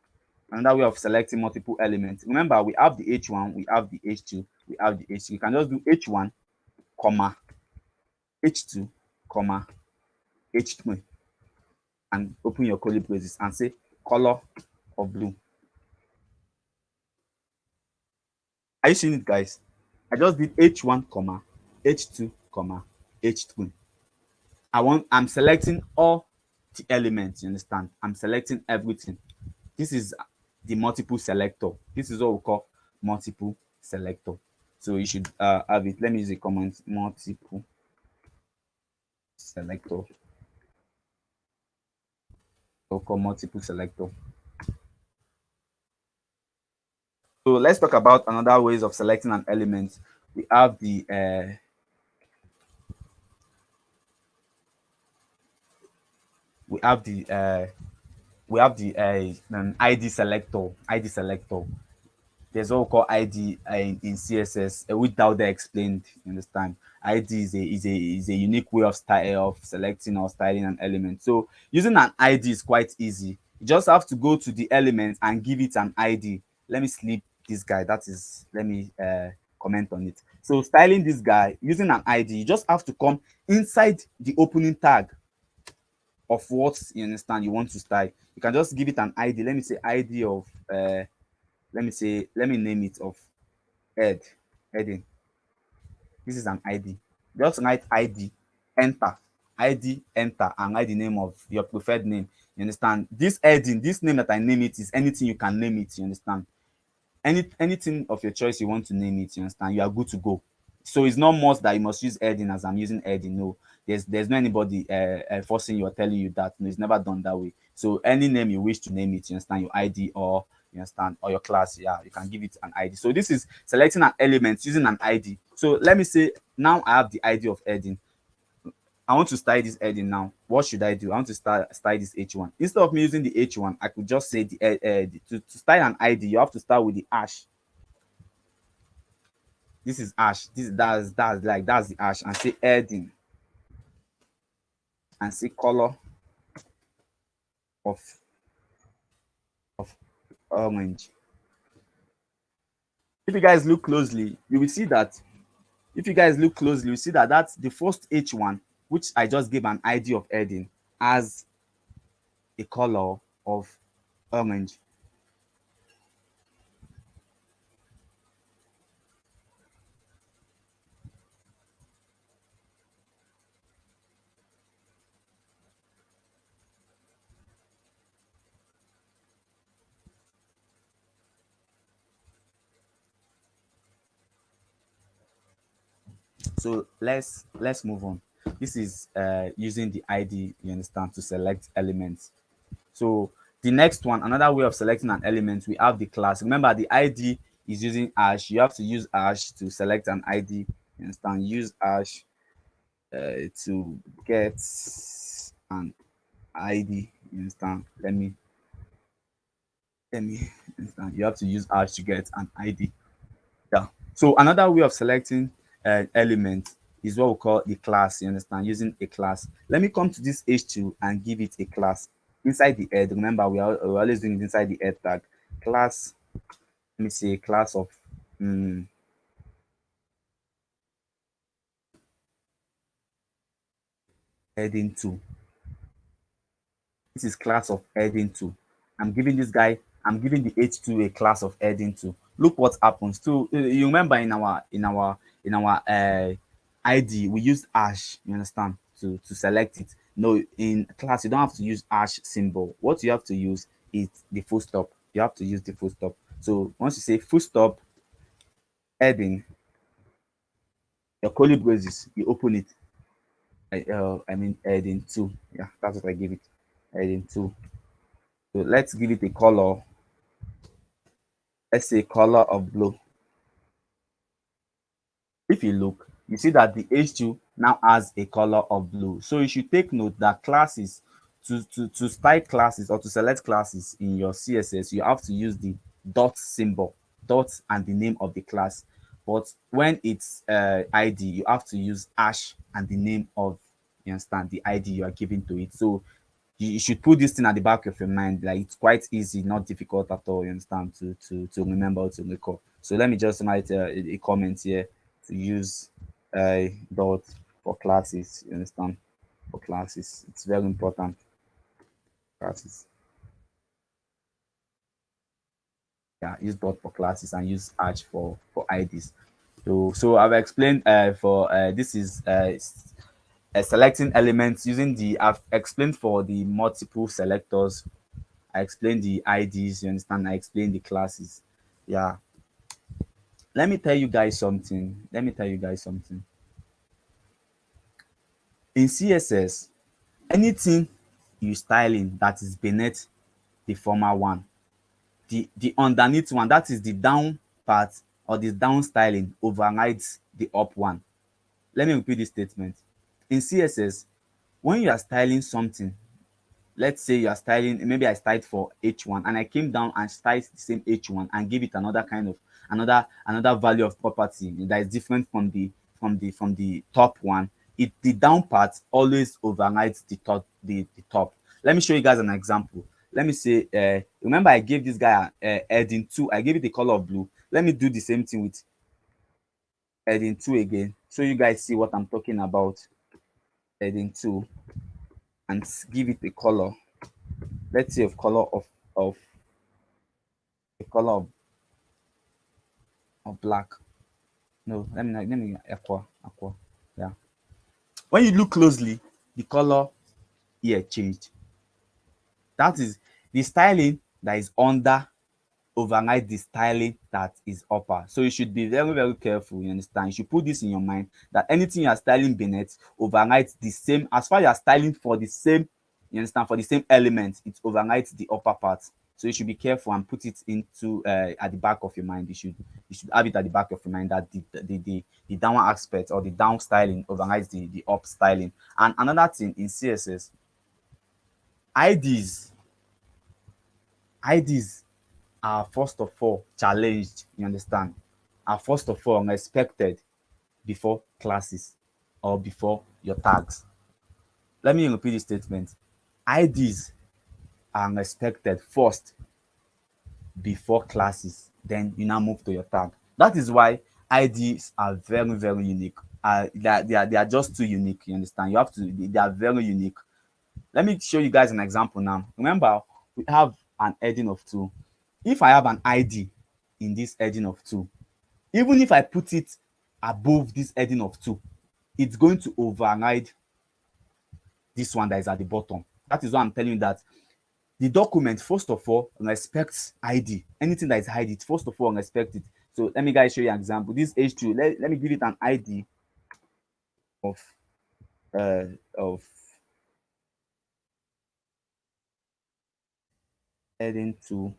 Another way of selecting multiple elements. Remember, we have the H1, we have the H2, we have the H3. You can just do H1, comma H2, comma H3, and open your curly braces and say color of blue. Are you seeing it, guys? I just did H1, comma H2, comma H3. I'm selecting all the elements. You understand? I'm selecting everything. This is the multiple selector. This is what we call multiple selector. So you should have it. Let me use a comment. Multiple selector. We'll call multiple selector. So let's talk about another ways of selecting an element. We have the we have the ID selector. ID selector. There's what we call ID in CSS, without they explained. You understand? ID is a unique way of style of selecting or styling an element. So using an ID is quite easy. You just have to go to the element and give it an ID. Let me slip this guy. That is, let me comment on it. So styling this guy using an ID, you just have to come inside the opening tag of what you understand you want to style. You can just give it an ID. Let me say ID of let me name it of heading. This is an ID. Just write ID, enter, ID, enter, and write the name of your preferred name. You understand? This heading, this name that I name it is anything you can name it. You understand? Anything of your choice you want to name it. You understand? You are good to go. So it's not must that you must use heading as I'm using heading. No, there's no anybody forcing you or telling you that. No, it's never done that way. So any name you wish to name it, you understand, your ID or you understand, or your class, yeah, you can give it an ID. So this is selecting an element using an ID. So let me say now I have the ID of heading. I want to style this heading now. What should I do? I want to style this H1. Instead of me using the H1, I could just say to style an ID, you have to start with the hash. This is hash. That's the hash and say heading. and see color of of orange. If you guys look closely, you will see that if you guys look closely, you see that that's the first H1, which I just gave an idea of heading, as a color of orange. So let's move on. This is using the ID, you understand, to select elements. So the next one, another way of selecting an element, we have the class. Remember, the ID is using hash. You have to use hash to select an ID. You understand? Use hash to get an ID. You understand? Let me understand. You have to use hash to get an ID. Yeah. So another way of selecting element is what we call the class. You understand? Using a class. Let me come to this H2 and give it a class inside the head. Remember, we're always doing it inside the head tag. Class. Let me say class of heading 2. This is class of heading 2. I'm giving the H2 a class of heading 2. Look what happens. So you remember in our ID we use hash, you understand, to select it. No, in class you don't have to use hash symbol. What you have to use is the full stop. You have to use the full stop. So once you say full stop heading, your curly braces, you open it. I mean heading 2. Yeah, that's what I give it. Heading 2. So let's give it a color. Let's say color of blue. If you look, you see that the H2 now has a color of blue. So you should take note that classes, to style classes or to select classes in your CSS, you have to use the dot symbol, dot and the name of the class. But when it's ID, you have to use hash and the name of, you understand, the ID you are giving to it. So you should put this thing at the back of your mind. Like, it's quite easy, not difficult at all, you understand, to remember, to recall. So let me just write a comment here to use dot for classes, you understand, for classes. It's very important. Classes. Yeah, use dot for classes and use hash for IDs. So I've explained for this is selecting elements using the, I've explained for the multiple selectors. I explained the IDs, you understand? I explained the classes. Yeah. Let me tell you guys something. Let me tell you guys something. In CSS, anything you styling that is beneath the former one, the underneath one, that is the down part or the down styling, overrides the up one. Let me repeat this statement. In CSS, when you are styling something, let's say you are styling, maybe I styled for H1 and I came down and styled the same H1 and give it another kind of another value of property that is different from the top one. The down part always overrides the top. Let me show you guys an example. Let me say remember I gave this guy heading 2. I gave it the color of blue. Let me do the same thing with heading 2 again, so you guys see what I'm talking about. Heading 2 and give it a color. Let's say of color of a color of black. No, let me aqua. Yeah. When you look closely, the color here changed. That is the styling that is under override the styling that is upper. So you should be very, very careful. You understand? You should put this in your mind that anything you are styling beneath overrides the same. As far as you are styling for the same, you understand, for the same element, it overrides the upper part. So you should be careful and put it into at the back of your mind. You should have it at the back of your mind that the downward aspect or the down styling overrides the up styling. And another thing in CSS, IDs IDs are first of all challenged, you understand, are first of all respected before classes or before your tags. let me repeat this statement. IDs are respected first before classes, then you now move to your tag. That is why IDs are very, very unique. They are just too unique. You understand? You have to. They are very unique. Let me show you guys an example now. Remember, we have an heading of two. If I have an ID in this heading of two, even if I put it above this heading of two, it's going to override this one that is at the bottom. That is why I'm telling you that the document, first of all, respects ID. Anything that is ID, first of all, respect it. So let me guys show you an example. This H2, let me give it an ID of uh of heading to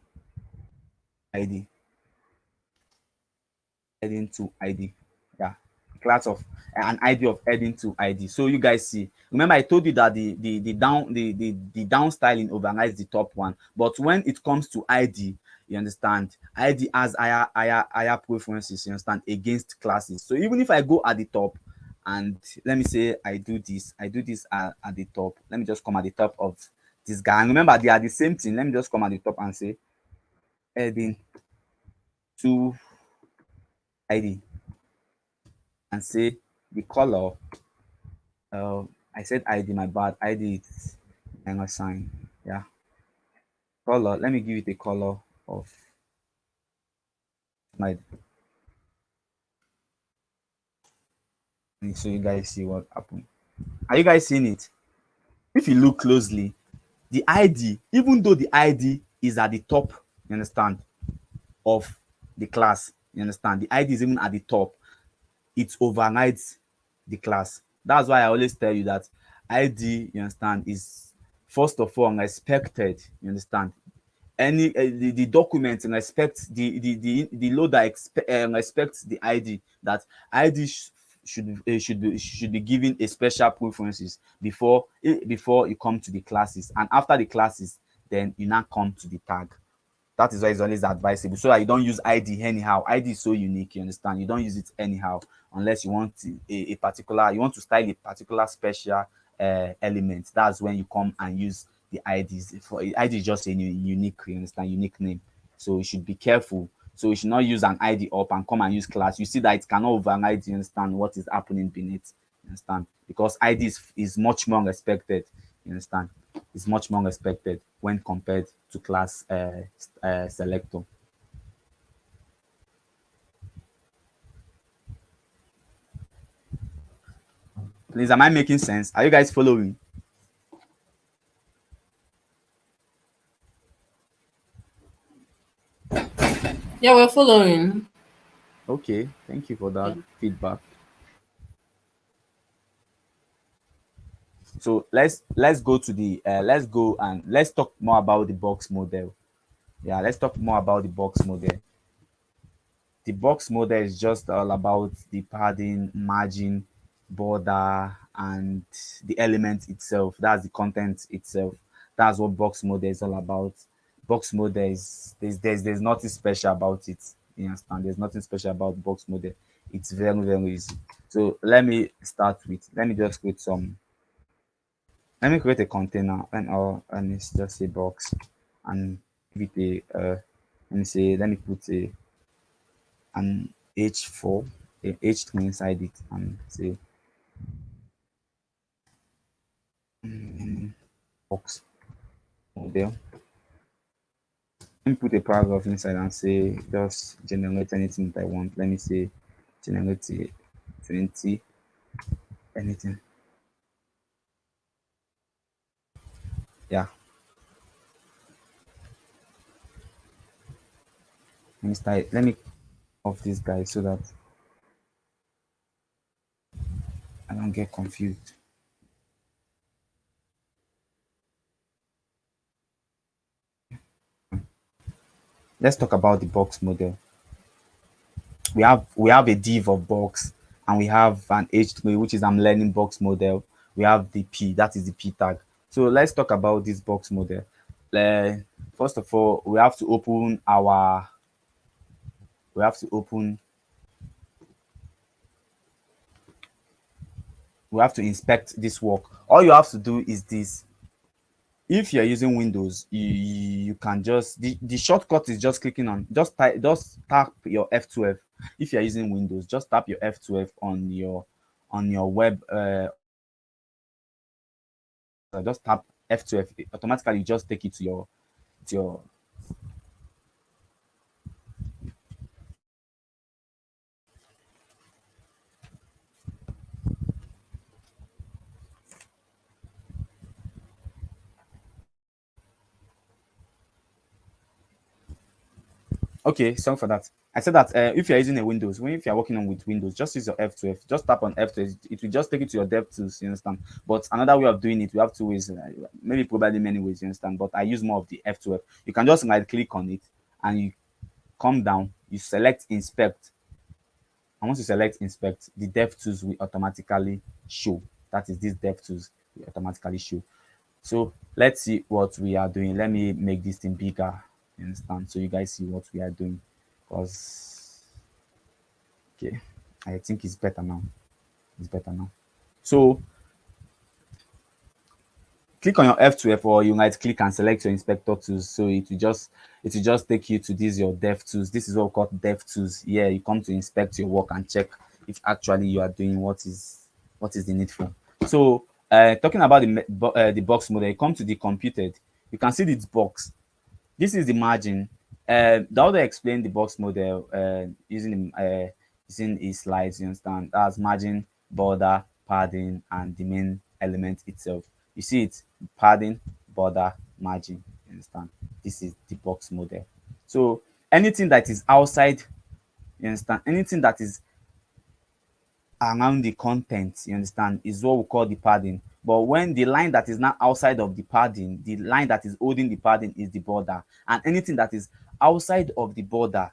ID. Heading to ID. Yeah. Class of an ID of heading to ID. So you guys see. Remember, I told you that the down styling overrides the top one. But when it comes to ID, you understand, ID has higher preferences, you understand, against classes. So even if I go at the top and let me say I do this at the top. Let me just come at the top of this guy. And remember, they are the same thing. Let me just come at the top and say heading to ID and say the color. I said ID, my bad. ID is a sign. Yeah. Color. Let me give it a color of my. So you guys see what happened. Are you guys seeing it? If you look closely, the ID, even though the ID is at the top, you understand, of the class, you understand, the ID is even at the top, it overrides the class. That's why I always tell you that ID, you understand, is first of all respected. You understand? Any the document respects the loader respects the ID. That ID should be given a special preferences before you come to the classes, and after the classes, then you now come to the tag. That is why it's always advisable, so that you don't use ID anyhow. ID is so unique, you understand. You don't use it anyhow unless you want a particular, you want to style a particular special element. That's when you come and use the IDs. For ID is just a unique, you understand, unique name. So you should be careful. So you should not use an ID up and come and use class. You see that it cannot override, you understand, what is happening beneath. You understand? Because ID is much more respected. You understand? Is much more respected when compared to class selector. Please, am I making sense? Are you guys following? Yeah, we're following. Okay, thank you for that feedback. So let's go to the let's go and let's talk more about the box model. Yeah, let's talk more about the box model. The box model is just all about the padding, margin, border, and the element itself. That's the content itself. That's what box model is all about. Box model is there's nothing special about it. You understand? There's nothing special about box model. It's very, very easy. So let me just create some. Let me create a container and it's just a box and give it a let me put an h4, a h3 inside it, and say box model. Let me put a paragraph inside and say just generate anything that I want. Let me say generate 20 anything. Yeah. Let me off this guy so that I don't get confused. Let's talk about the box model. We have a div of box, and we have an h3, which is I'm learning box model. We have the p, that is the p tag. So let's talk about this box model. uh, First of all, we have to open we have to inspect this work. All you have to do is this. If you're using Windows, you can just the shortcut is just clicking on just tap your F12. If you're using Windows, just tap your F12 on your web just tap F12. It automatically just take it to your Okay, sorry for that. I said that if you're using a Windows, if you're working on with Windows, just use your F12. Just tap on F12. It will just take you to your dev tools, you understand? But another way of doing it, we have two ways, maybe probably many ways, you understand? But I use more of the F12. You can just like click on it and you come down, you select inspect. And once you select inspect, the dev tools will automatically show. That is, these dev tools will automatically show. So let's see what we are doing. Let me make this thing bigger, you understand? So you guys see what we are doing. Because okay, I think it's better now. It's better now. So click on your F12 or you might click and select your inspector tools. So it will just take you to this your dev tools. This is what we call dev tools. Yeah, you come to inspect your work and check if actually you are doing what is the needful. So talking about the box model, you come to the computed. You can see this box. This is the margin. The other explain the box model using his slides, you understand? That's margin, border, padding, and the main element itself. You see it, padding, border, margin. You understand? This is the box model. So anything that is outside, you understand? Anything that is around the content, you understand, is what we call the padding. But when the line that is not outside of the padding, the line that is holding the padding is the border. And anything that is outside of the border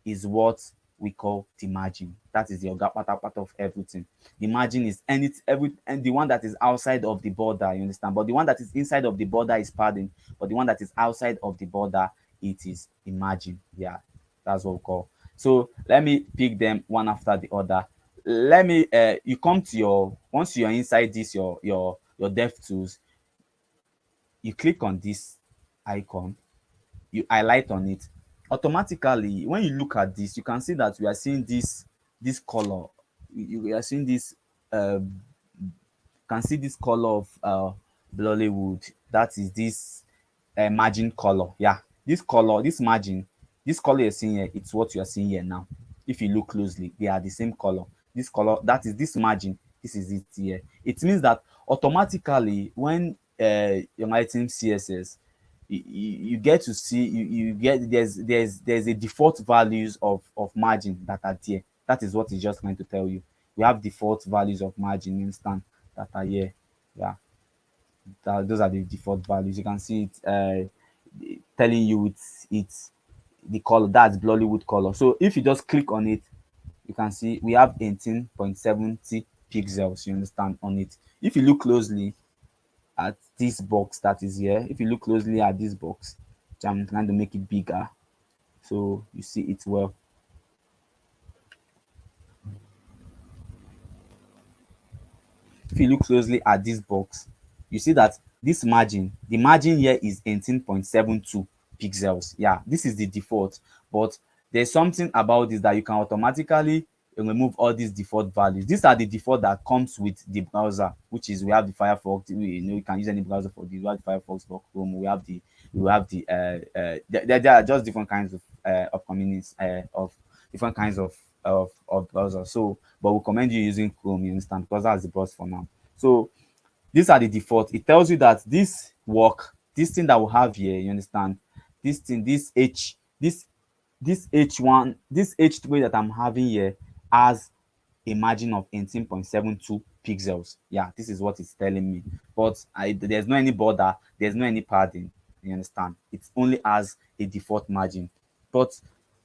is what we call the margin. That is the part of everything. The margin is and the one that is outside of the border, you understand. But the one that is inside of the border is padding. But the one that is outside of the border, it is the margin. Yeah, that's what we call. So let me pick them one after the other. Let me you come to your once you're inside this your dev tools, you click on this icon, you highlight on it. Automatically when you look at this, you can see that we are seeing this color. You are seeing this can see this color of Bollywood. That is this margin color. Yeah, this color, this margin, this color you're seeing here, it's what you are seeing here now. If you look closely, they are the same color. This color, that is this margin, this is it here. It means that automatically when you're writing CSS, you get to see you get there's a default values of margin that are there. That is what it's just going to tell you. We have default values of margin, you understand, that are here. Yeah, those are the default values. You can see it telling you it's the color, that's Bollywood color. So if you just click on it, you can see we have 18.70 pixels, you understand, on it. If you look closely at this box that is here, if you look closely at this box, which I'm trying to make it bigger so you see it well. If you look closely at this box, you see that this margin, the margin here is 18.72 pixels. Yeah, this is the default, but there's something about this that you can automatically remove all these default values. These are the default that comes with the browser, which is we have the Firefox. You can use any browser for this. We have the Firefox for Chrome. There are just different kinds of communities of different kinds of browser. So, but we recommend you using Chrome, you understand, because that's the browser for now. So these are the default. It tells you that this work, this thing that we have here, you understand, this thing, this H1, this H3 that I'm having here has a margin of 18.72 pixels. Yeah, this is what it's telling me. But there's no any border, there's no any padding. You understand? It only has a default margin. But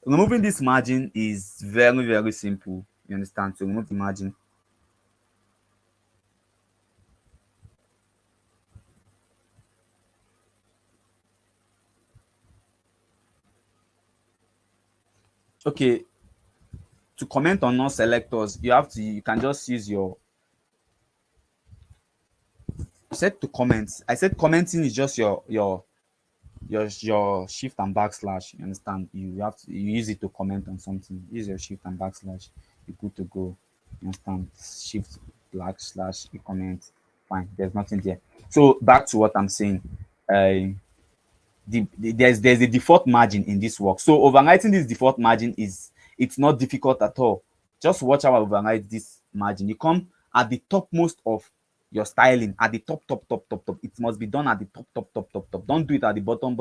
removing this margin is very, very simple. You understand? To remove the margin, okay, to comment on non selectors, you can just use your said to comment. I said commenting is just your shift and backslash. You understand? You have to you use it to comment on something. Use your shift and backslash. You good to go. You understand? Shift backslash you comment. Fine. There's nothing there. So back to what I'm saying. Uh, there's a default margin in this work. So overwriting this default margin is it's not difficult at all. Just watch how I overwrite this margin. You come at the topmost of your styling at the top. It must be done at the top. Don't do it at the bottom.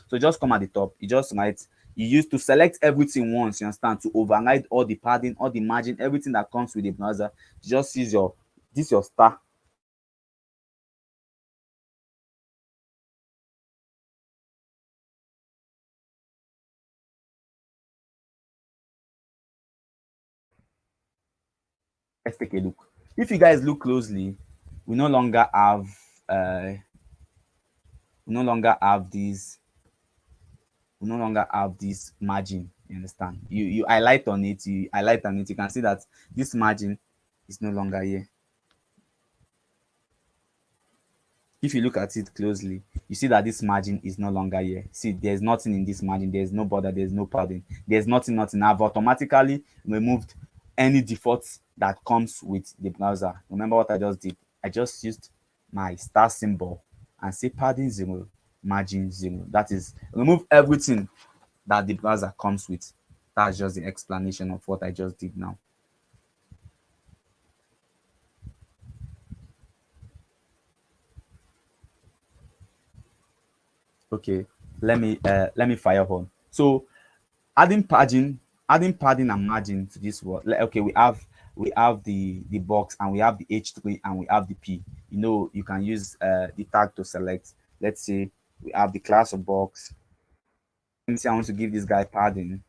So just come at the top. You just write. You use to select everything once. You understand, to override all the padding, all the margin, everything that comes with the browser. You just use your star. Let's take a look. If you guys look closely, we no longer have uh we no longer have these we no longer have this margin. You understand? You highlight on it, you can see that this margin is no longer here. If you look at it closely, you see that this margin is no longer here. See, there's nothing in this margin, there's no border, there's no padding, there's nothing. I've automatically removed any defaults that comes with the browser. Remember what I just did? I just used my star symbol and say padding 0, margin 0. That is, remove everything that the browser comes with. That's just the explanation of what I just did now. Okay, let me fire on. So adding padding and margin to this word. Okay, we have the box, and we have the h3, and we have the p. You can use the tag to select. Let's say we have the class of box. Let me say I want to give this guy padding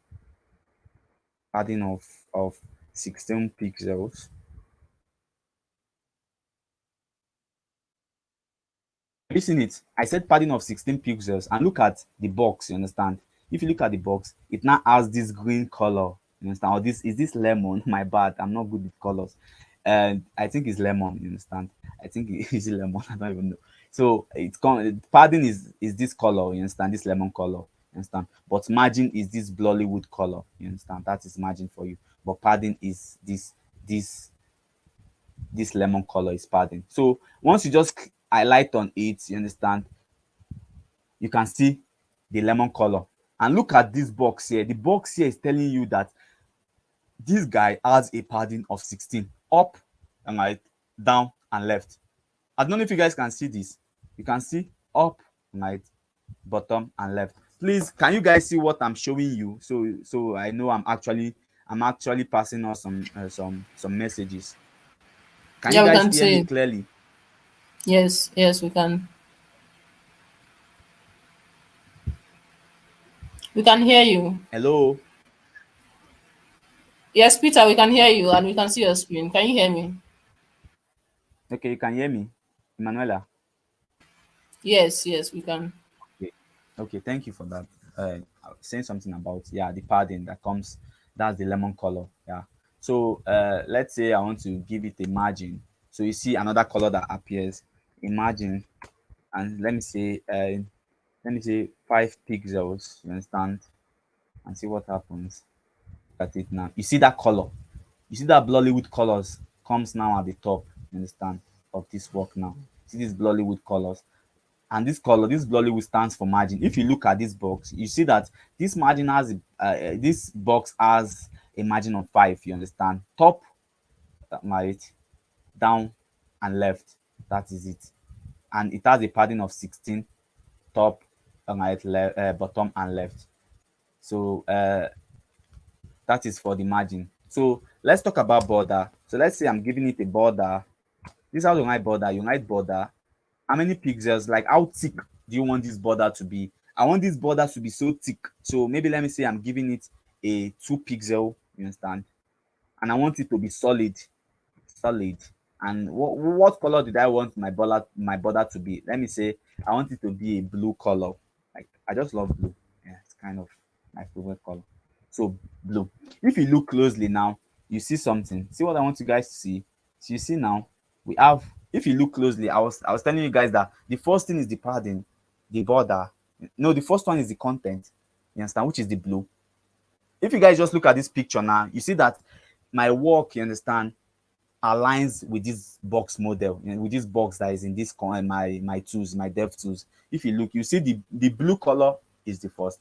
of 16 pixels. Have you seen it? I said padding of 16 pixels, and look at the box. You understand? If you look at the box, it now has this green color. You understand? Or this lemon? My bad. I'm not good with colors. And I think it's lemon. You understand? I think it's lemon. I don't even know. So padding is this color. You understand? This lemon color. You understand? But margin is this Bollywood color. You understand? That is margin for you. But padding is this this lemon color is padding. So once you just highlight on it, you understand, you can see the lemon color. And look at this box here. The box here is telling you that this guy has a padding of 16, up and right, down and left. I don't know if you guys can see this. You can see up, right, bottom and left. Please, can you guys see what I'm showing you? So I know I'm actually passing on some messages. Can you Yeah, we guys can hear me see. clearly? Yes, we can. We can hear you. Hello? Yes, Peter, we can hear you and we can see your screen. Can you hear me? Okay, you can hear me, Emanuela. Yes, we can. Okay, okay, thank you for that. Saying something about, yeah, the padding that comes, that's the lemon color. Yeah. So let's say I want to give it a margin. So you see another color that appears, a margin, and let me say 5 pixels. You understand? And see what happens. Look at it now. You see that color. You see that Bollywood colors comes now at the top. You understand, of this work now. See these Bollywood colors. And this color, this Bollywood, stands for margin. If you look at this box, you see that this margin has this box has a margin of 5. You understand? Top, right, down, and left. That is it. And it has a padding of 16. Top, right, bottom, and left. So that is for the margin. So let's talk about border. So let's say I'm giving it a border. This is how you write border. You write border. How many pixels? Like, how thick do you want this border to be? I want this border to be so thick. So maybe let me say I'm giving it a 2 pixel. You understand? And I want it to be solid. And what color did I want my border to be? Let me say I want it to be a blue color. Like, I just love blue. Yeah, it's kind of my favorite color. So blue. If you look closely now, you see something. See what I want you guys to see. So you see now, we have, If you look closely, I was telling you guys that the first thing is the padding, the border. No, the first one is the content. You understand? Which is the blue. If you guys just look at this picture now, you see that my work, you understand, aligns with this box model, with this box that is in this my tools, my dev tools. If you look, you see the blue color is the first,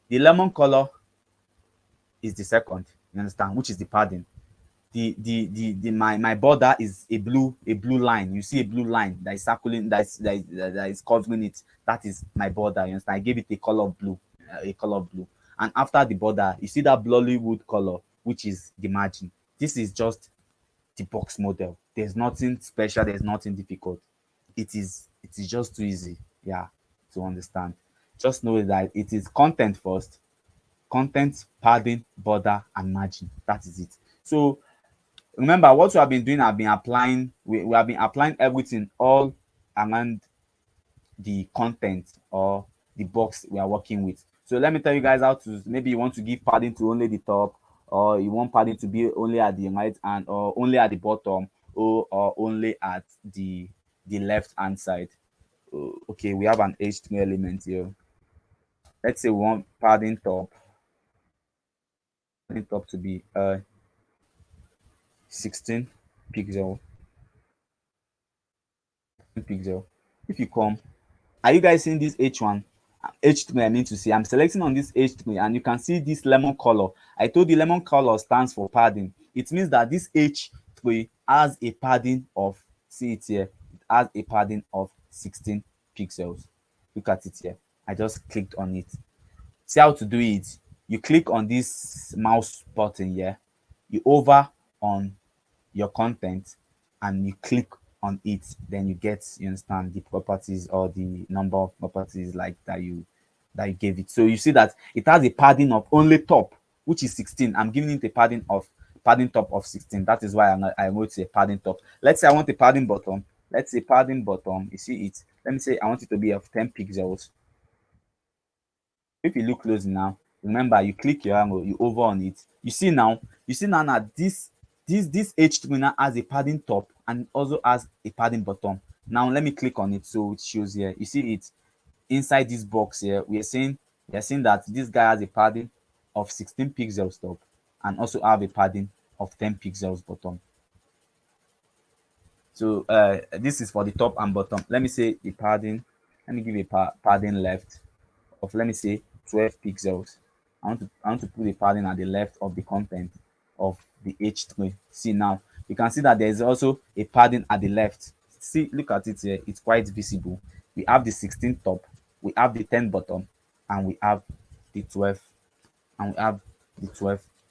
the lemon color is the second. You understand? Which is the padding. The my border is a blue line. You see a blue line that is circling, that is covering it. That is my border. You understand? I gave it a color blue, and after the border you see that Bollywood color, which is the margin. This is just the box model. There's nothing special, there's nothing difficult. It is just too easy, yeah, to understand. Just know that it is content first, content, padding, border, and margin. That is it. So remember what we have been doing. I've been applying, we have been applying everything all around the content or the box we are working with. So let me tell you guys how to, maybe you want to give padding to only the top, or you want padding to be only at the right hand, or only at the bottom, or only at the left hand side. Okay, we have an HTML element here. Let's say we want padding top to be 16 pixel, pixel. If you come, are you guys seeing this H1? H3, I mean to say, I'm selecting on this H3, and you can see this lemon color. I told you lemon color stands for padding. It means that this H3 has a padding of, see it here, it has a padding of 16 pixels. Look at it here. I just clicked on it. See how to do it. You click on this mouse button here, you hover on your content, and you click on it, then you understand the properties, or the number of properties like that you gave it. So you see that it has a padding of only top, which is 16. I'm giving it a padding top of 16. That is why I wrote a padding top. Let's say I want a padding bottom. Let's say padding bottom, you see it. Let me say I want it to be of 10 pixels. If you look close now, remember, you click your arrow, you hover on it. You see now that this H3 now has a padding top and also has a padding bottom. Now let me click on it, so it shows here. You see it inside this box here. We are seeing that this guy has a padding of 16 pixels top, and also have a padding of 10 pixels bottom. So this is for the top and bottom. Let me say the padding. Let me give a padding left of, let me say, 12 pixels. I want to put a padding at the left of the content of the H3. See now, you can see that there is also a padding at the left. See, look at it here. It's quite visible. We have the 16 top, we have the 10 bottom, and we have the 12,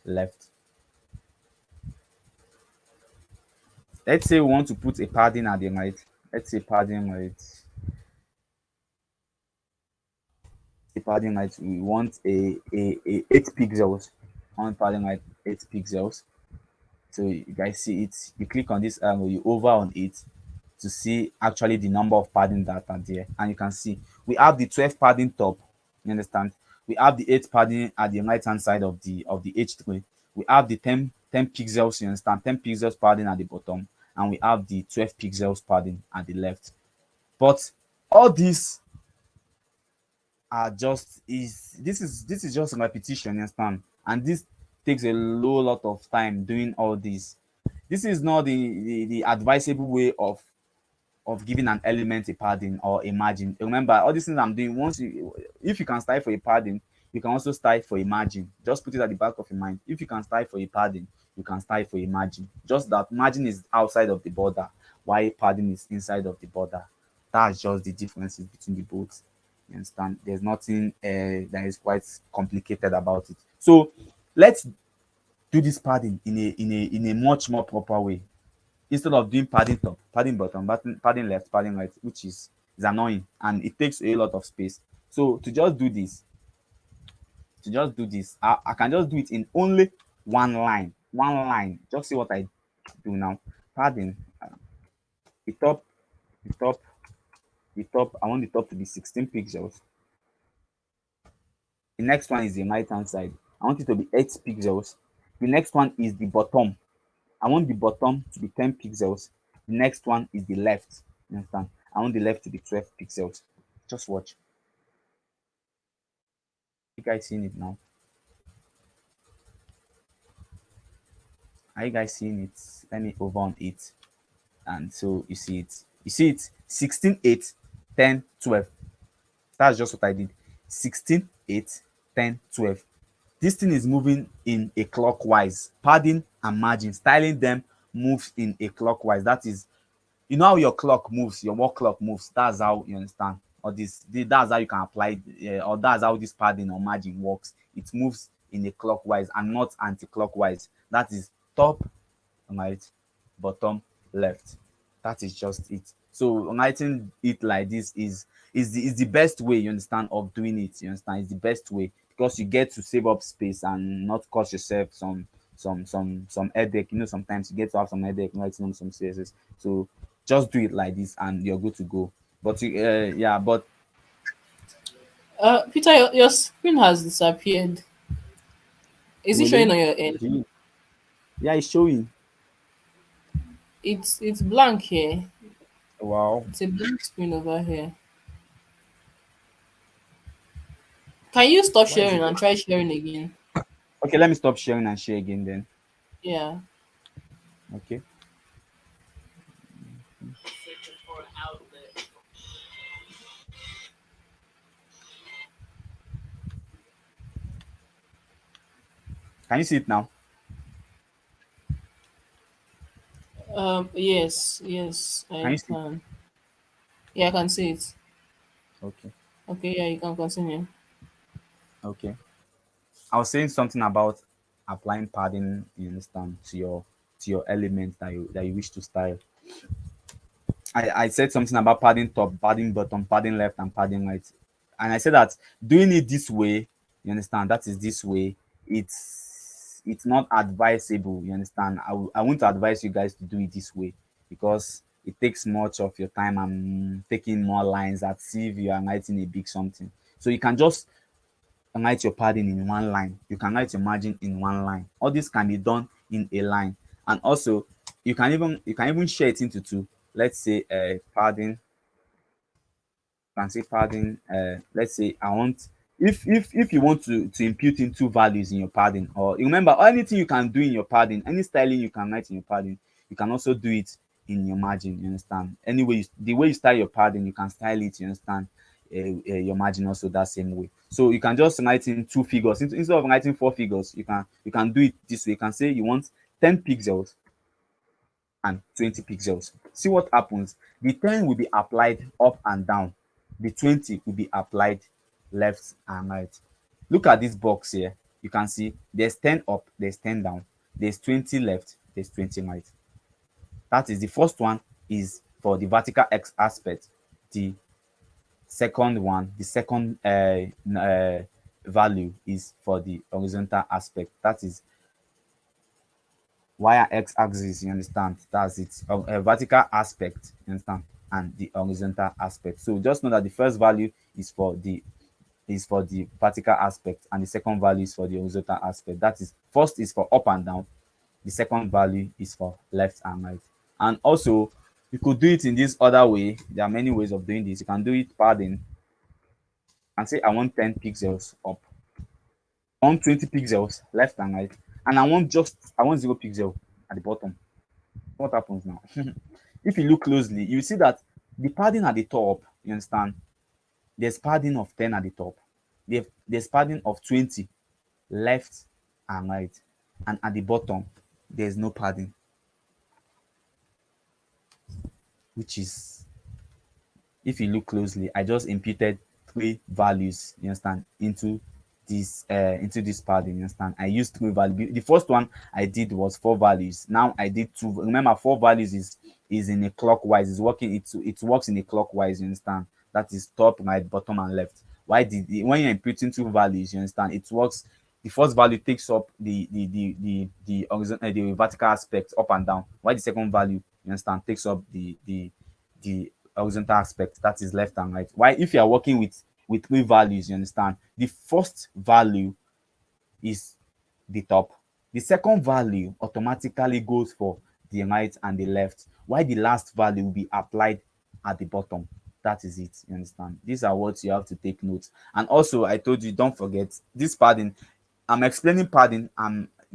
left. Let's say we want to put a padding at the right. Let's say padding right. Padding height, we want a 8 pixels. On padding height 8 pixels. So you guys see it, you click on this arrow, you hover on it to see actually the number of padding that are there, and you can see we have the 12 padding top. You understand? We have the 8 padding at the right hand side of the H3. We have the 10 pixels. You understand? 10 pixels padding at the bottom, and we have the 12 pixels padding at the left. But all these are just is this is just repetition, you understand? And this takes a lot of time doing all this. This is not the advisable way of giving an element a padding or a margin. Remember, all these things I'm doing, if you can style for a padding, you can also style for a margin. Just put it at the back of your mind. If you can style for a padding, you can style for a margin. Just that margin is outside of the border, while padding is inside of the border. That's just the differences between the both. You understand? There's nothing that is quite complicated about it. So let's do this padding in a much more proper way, instead of doing padding top, padding bottom, padding left, padding right, which is annoying, and it takes a lot of space. So to just do this, I can just do it in only one line. Just see what I do now. Padding, the top, the top, the top. I want the top to be 16 pixels. The next one is the right hand side. I want it to be 8 pixels. The next one is the bottom. I want the bottom to be 10 pixels. The next one is the left. You understand? I want the left to be 12 pixels. Just watch. You guys seeing it now? Are you guys seeing it? Let me over on it. And so you see it. You see it 16, 8, 10, 12. That's just what I did. 16, 8, 10, 12. This thing is moving in a clockwise. Padding and margin, styling them moves in a clockwise. That is, you know how your clock moves, your wall clock moves. That's how you understand. Or that's how you can apply it, or that's how this padding or margin works. It moves in a clockwise and not anti-clockwise. That is top, right, bottom, left. That is just it. So writing it like this is the best way, you understand, of doing it. You understand? It's the best way because you get to save up space and not cause yourself some headache. You know, sometimes you get to have some headache writing on some CSS. So just do it like this and you're good to go. But yeah, but Peter, your screen has disappeared. Is it showing really, on your end? yeah, it's showing. It's blank here. Wow. It's a blank screen over here. Can you stop Why is sharing it? and try sharing again? Okay, let me stop sharing and share again then. Yeah. Okay. Can you see it now? Yes, yes, Can I you see it? can. Yeah, I can see it. Okay. Okay, yeah, you can continue. Okay. I was saying something about applying padding, you understand, to your element that you wish to style. I said something about padding top, padding bottom, padding left, and padding right. And I said that doing it this way, you understand, that is this way, it's not advisable, you understand. I won't advise you guys to do it this way because it takes much of your time and taking more lines as if you are writing a big something. So you can just write your padding in one line. You can write your margin in one line. All this can be done in a line. And also, you can even share it into two. Let's say padding. Can say padding. Let's say I want if you want to impute in two values in your padding, or you remember anything you can do in your padding, any styling you can write in your padding, you can also do it in your margin. You understand? Anyway, the way you style your padding, you can style it. You understand? Your margin also that same way. So you can just write in two figures instead of writing four figures. You can do it this way. You can say you want 10 pixels and 20 pixels. See what happens. The 10 will be applied up and down. The 20 will be applied left and right. Look at this box here. You can see there's 10 up, there's 10 down, there's 20 left, there's 20 right. That is the first one is for the vertical x aspect. The second one, the second value is for the horizontal aspect. That is y-x axis, you understand? That's it. A vertical aspect, you understand, and the horizontal aspect. So just know that the first value is for the vertical aspect, and the second value is for the horizontal aspect. That is, first is for up and down, the second value is for left and right. And also, you could do it in this other way. There are many ways of doing this. You can do it padding and say I want 10 pixels up, I want 20 pixels left and right, and I want 0 pixel at the bottom. What happens now? If you look closely, you see that the padding at the top, you understand, there's padding of 10 at the top. There's padding of 20 left and right. And at the bottom, there's no padding, which is, if you look closely, I just imputed three values, you understand, into this padding, you understand. I used three values. The first one I did was four values. Now I did two. Remember, four values is in a clockwise. It's working. It works in a clockwise. You understand. That is top, right, bottom, and left. When you're imputing two values, you understand, it works. The first value takes up the vertical aspect up and down. While the second value, you understand, takes up the horizontal aspect, that is left and right. Why, if you are working with three values, you understand, the first value is the top, the second value automatically goes for the right and the left, while the last value will be applied at the bottom. That is it. You understand? These are what you have to take note. And also, I told you, don't forget this padding. I'm explaining padding.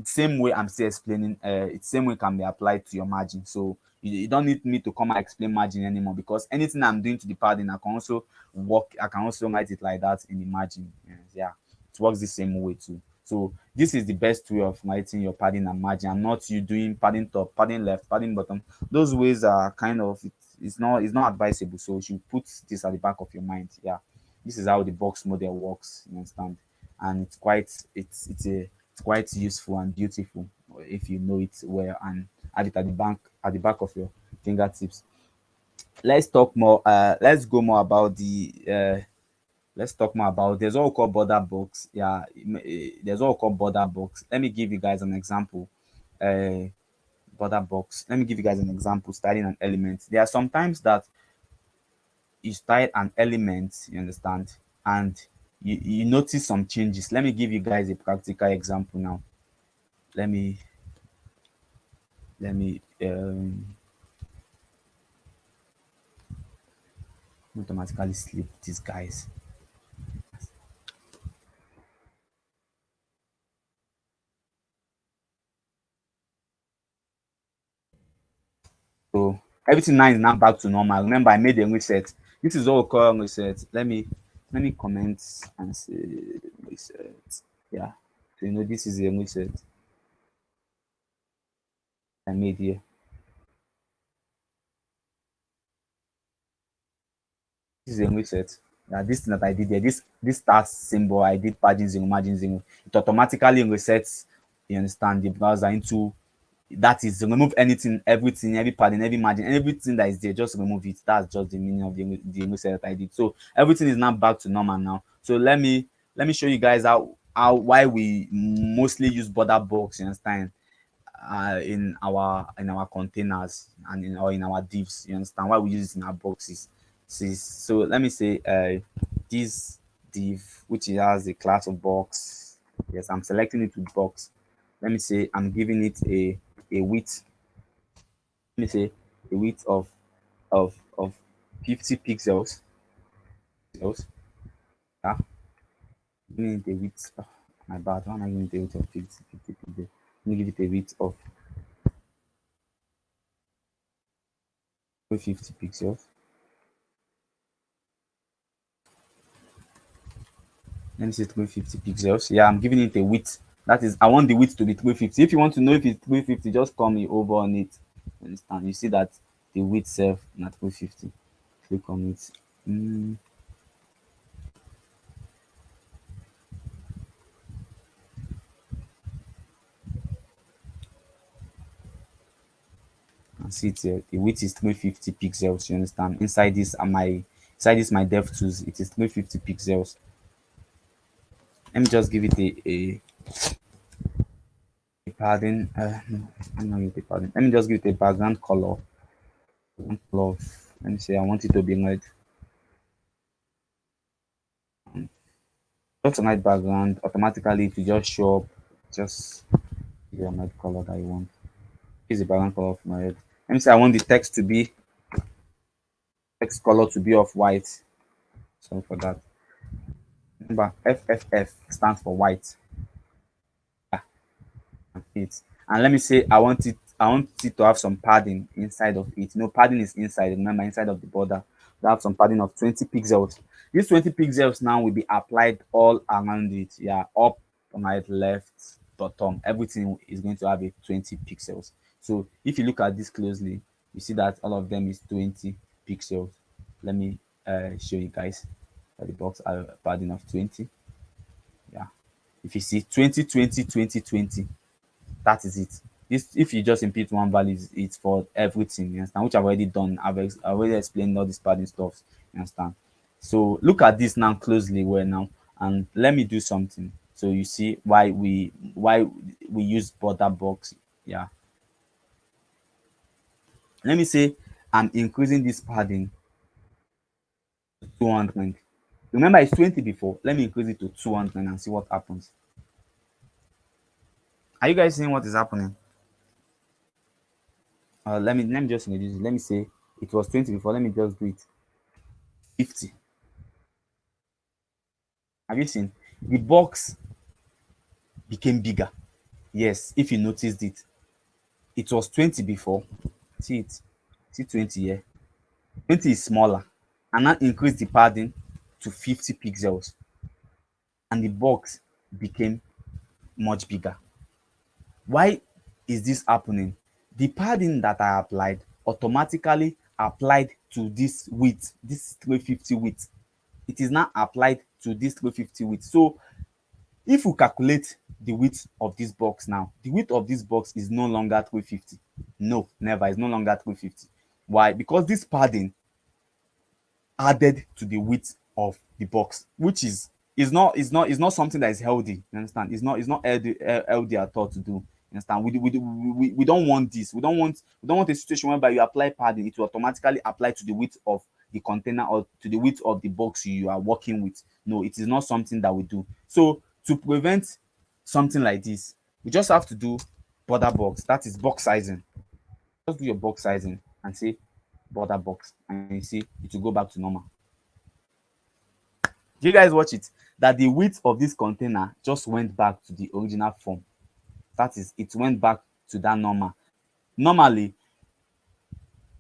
Same way I'm still explaining. It's same way can be applied to your margin. So you don't need me to come and explain margin anymore, because anything I'm doing to the padding, I can also work. I can also write it like that in the margin. Yes, yeah, it works the same way too. So this is the best way of writing your padding and margin, and not you doing padding top, padding left, padding bottom. Those ways are kind of it's not advisable. So you should put this at the back of your mind. Yeah, this is how the box model works. You understand? And it's quite useful and beautiful if you know it well and have it at the back of your fingertips. Let's talk more. Let's go more about the. Let's talk more about. There's what we call border box. Yeah, there's what we call border box. Let me give you guys an example. Uh, Border box. Let me give you guys an example. Styling an element. There are sometimes that you style an element. You understand, and you notice some changes. Let me give you guys a practical example now. Let me let me automatically sleep these guys. So everything now is now back to normal. Remember, I made a reset. This is all called reset. Let me comment and say reset. Yeah. So this is a reset I made here. This is a reset. Yeah, this thing that I did there, this star symbol I did padding zero, margin zero. It automatically resets, you understand, the browser into that is remove anything, everything, every padding, every margin, everything that is there, just remove it. That's just the meaning of the reset that I did. So everything is now back to normal now. So let me show you guys how why we mostly use border box, you understand, in our containers and in our divs. You understand why we use it in our boxes. So let me say this div which has a class of box. Yes, I'm selecting it with box. Let me say I'm giving it a width. Let me say a width of 50 pixels. Yeah, giving it a width. Oh, my bad. Why am I giving it a width of 50 pixels? Let me give it a width of 50 pixels. Let me say 350 pixels. Yeah, I'm giving it a width. That is, I want the width to be 350. If you want to know if it's 350, just call me over on it. You understand? You see that the width self not 350. Click on it. And see it here. The width is 350 pixels. You understand? Inside this my dev tools, it is 350 pixels. Let me just give it a padding. No, I'm not give it a padding. Let me just give it a background color. Let me say I want it to be red. Just a nice background, automatically it will just show up. Just give a nice color that you want. Here's the background color of my head. Let me say I want the text color to be of white. So for that, remember FFF stands for white. Yeah, and it. And let me say I want it to have some padding inside of it. Padding is inside. Remember, inside of the border, we have some padding of 20 pixels. These 20 pixels now will be applied all around it. Yeah, up, right, left, bottom. Everything is going to have a 20 pixels. So if you look at this closely, you see that all of them is 20 pixels. Let me show you guys that the box have a padding of 20. Yeah, if you see 20, 20, 20, 20, that is it. This, if you just input one value, it's for everything. You understand? Which I've already done. I've already explained all this padding stuff. You understand? So look at this now closely, well now, and let me do something. So you see why we use border box. Yeah. Let me say I'm increasing this padding to 200. Remember, it's 20 before. Let me increase it to 200 and see what happens. Are you guys seeing what is happening? Let me just reduce it. Let me say it was 20 before. Let me just do it 50. Have you seen the box became bigger? Yes, if you noticed it, it was 20 before. See it, see 20 here. 20 is smaller, and now increase the padding to 50 pixels, and the box became much bigger. Why is this happening? The padding that I applied automatically applied to this width, this 350 width. It is now applied to this 350 width. So if we calculate the width of this box now, the width of this box is no longer 350. No, never. It's no longer 350. Why? Because this padding added to the width of the box, which is not something that is healthy. You understand? It's not healthy at all to do. You understand? We don't want this. We don't want a situation whereby you apply padding, it will automatically apply to the width of the container or to the width of the box you are working with. No, it is not something that we do. So to prevent something like this, we just have to do border box. That is box sizing. Just do your box sizing and say border box, and you see it will go back to normal. Do you guys watch it? That the width of this container just went back to the original form. That is, it went back to that normal. Normally,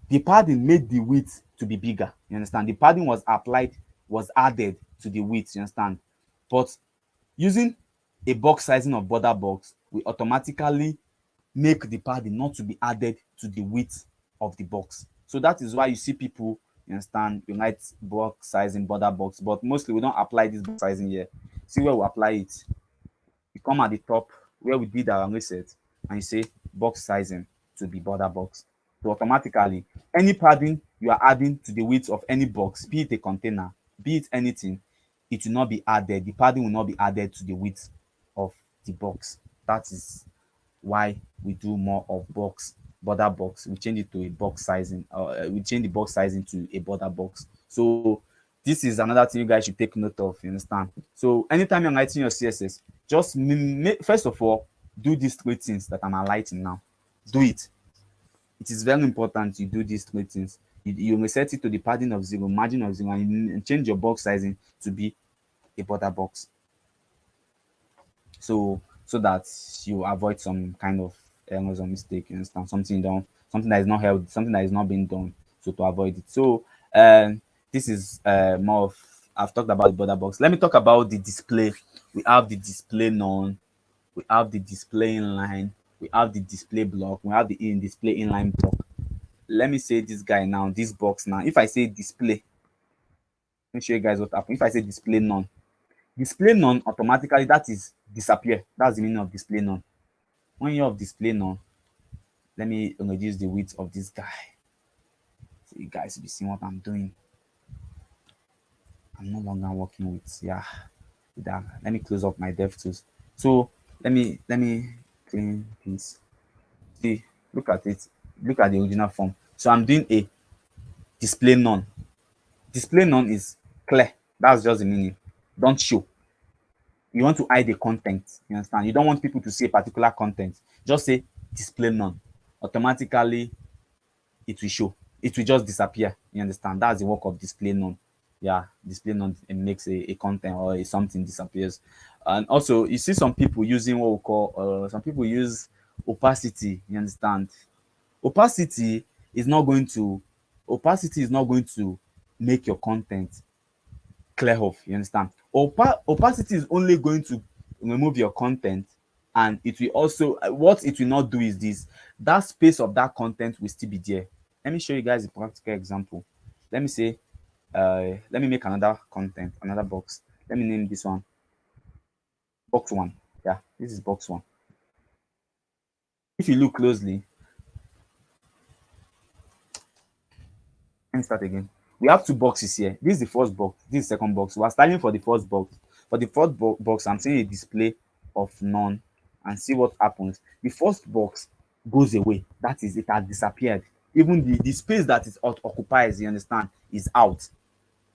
the padding made the width to be bigger. You understand? The padding was applied, was added to the width. You understand? But using a box sizing of border box, we automatically make the padding not to be added to the width of the box. So that is why you see people, you understand, unite box sizing, border box, but mostly we don't apply this box sizing here. See where we apply it. You come at the top where we did our reset and you say box sizing to be border box. So automatically, any padding you are adding to the width of any box, be it a container, be it anything, it will not be added. The padding will not be added to the width of the box. That is why we do more of box, border box. We change it to a box sizing, we change the box sizing to a border box. So this is another thing you guys should take note of. You understand? So anytime you're writing your CSS, just first of all do these three things that I'm highlighting now. Do it. It is very important you do these three things. You reset it to the padding of 0, margin of 0, and you change your box sizing to be a border box. So that you avoid some kind of errors or mistake. You understand? Something that is not held, something that is not being done, so to avoid it. So this is more of, I've talked about the border box. Let me talk about the display. We have the display none, we have the display inline, we have the display block, we have the display inline block. Let me say this guy now, this box now. If I say display, let me show you guys what happens. If I say display none automatically, that is disappear. That's the meaning of display none. When you have display none, let me reduce the width of this guy so you guys will be seeing what I'm doing. I'm no longer working with that. Let me close up my dev tools. So let me clean this. See, look at it. Look at the original form. So I'm doing a display none. Display none is clear. That's just the meaning. Don't show. You want to hide the content. You understand? You don't want people to see a particular content. Just say display none. Automatically, it will show. It will just disappear. You understand? That's the work of display none. Yeah, display none, it makes a content or something disappears. And also, you see some people using what we call, some people use opacity. You understand? Opacity is not going to, opacity is not going to make your content clear off. You understand? Opacity is only going to remove your content, and it will also, what it will not do is this: that space of that content will still be there. Let me show you guys a practical example. Let me say, let me make another content, another box. Let me name this one box one. Yeah, this is box one. If you look closely, let me start again. We have two boxes here. This is the first box, this is the second box. We are starting for the first box. For the first box, I'm saying a display of none, and see what happens. The first box goes away. That is, it has disappeared. Even the space that it occupies, you understand, is out.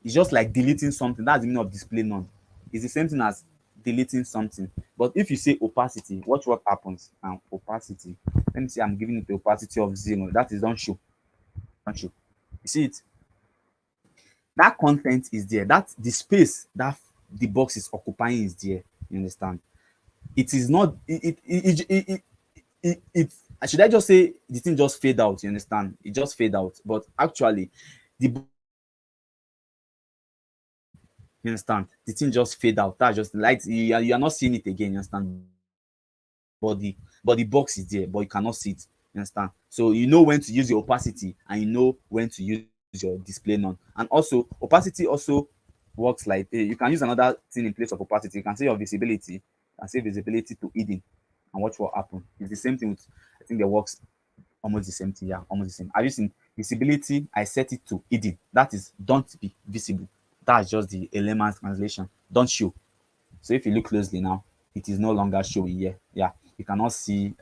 It's just like deleting something. That's the meaning of display none. It's the same thing as deleting something. But if you say opacity, watch what happens now. Opacity. Let me say I'm giving it a opacity of 0. That is don't show. Don't show. You see it? That content is there. That the space that the box is occupying is there. You understand? It is not it should I just say the thing just fade out, you understand? It just fade out. But actually the you understand? The thing just fade out. That's just like you are not seeing it again, you understand? But the box is there, but you cannot see it. You understand? So you know when to use your opacity and you know when to use your display none. And also opacity also works like you can use another thing in place of opacity. You can say your visibility and say visibility to hidden and watch what happen. It's the same thing with I think the works almost the same thing. Yeah, almost the same. Have you seen visibility? I set it to hidden. That is don't be visible. That's just the layman's translation. Don't show. So if you look closely now, it is no longer showing here. Yeah, you cannot see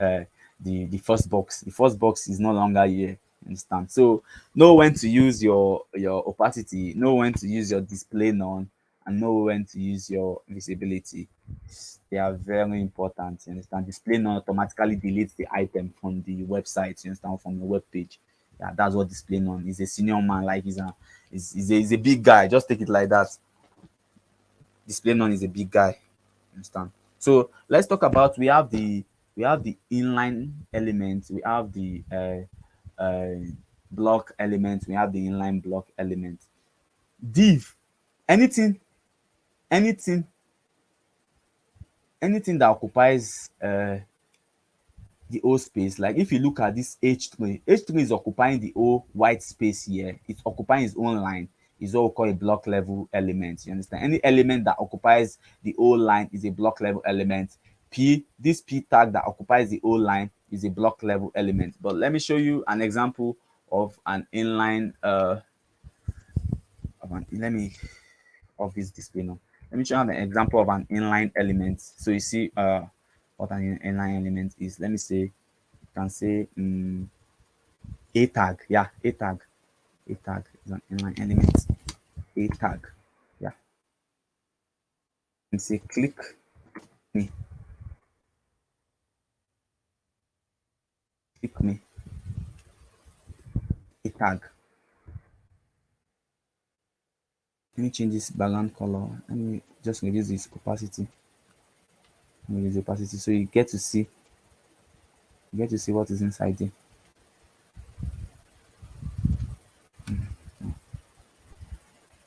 the first box. The first box is no longer here. Understand? So know when to use your opacity, know when to use your display none, and know when to use your visibility. They are very important. You understand? Display none automatically deletes the item from the website. You understand? From the web page. Yeah, that's what display none is. A senior man, like he's a big guy. Just take it like that. Display none is a big guy. Understand? So let's talk about we have the inline element, we have the block element, we have the inline block element. Div, anything, anything, anything that occupies the whole space. Like if you look at this H3 is occupying the whole white space here. It's occupying its own line. Is what we call a block level element. You understand? Any element that occupies the whole line is a block level element. This P tag that occupies the whole line is a block level element. But let me show you an example of an inline let me of this display now. Let me show you an example of an inline element. So you see what an inline element is. Let me say you can say a tag. Yeah, a tag. A tag is an inline element. A tag. Yeah. And say click me. Click me. A tag. Let me change this background color. Let me just reduce this opacity. Reduce the opacity so you get to see what is inside there.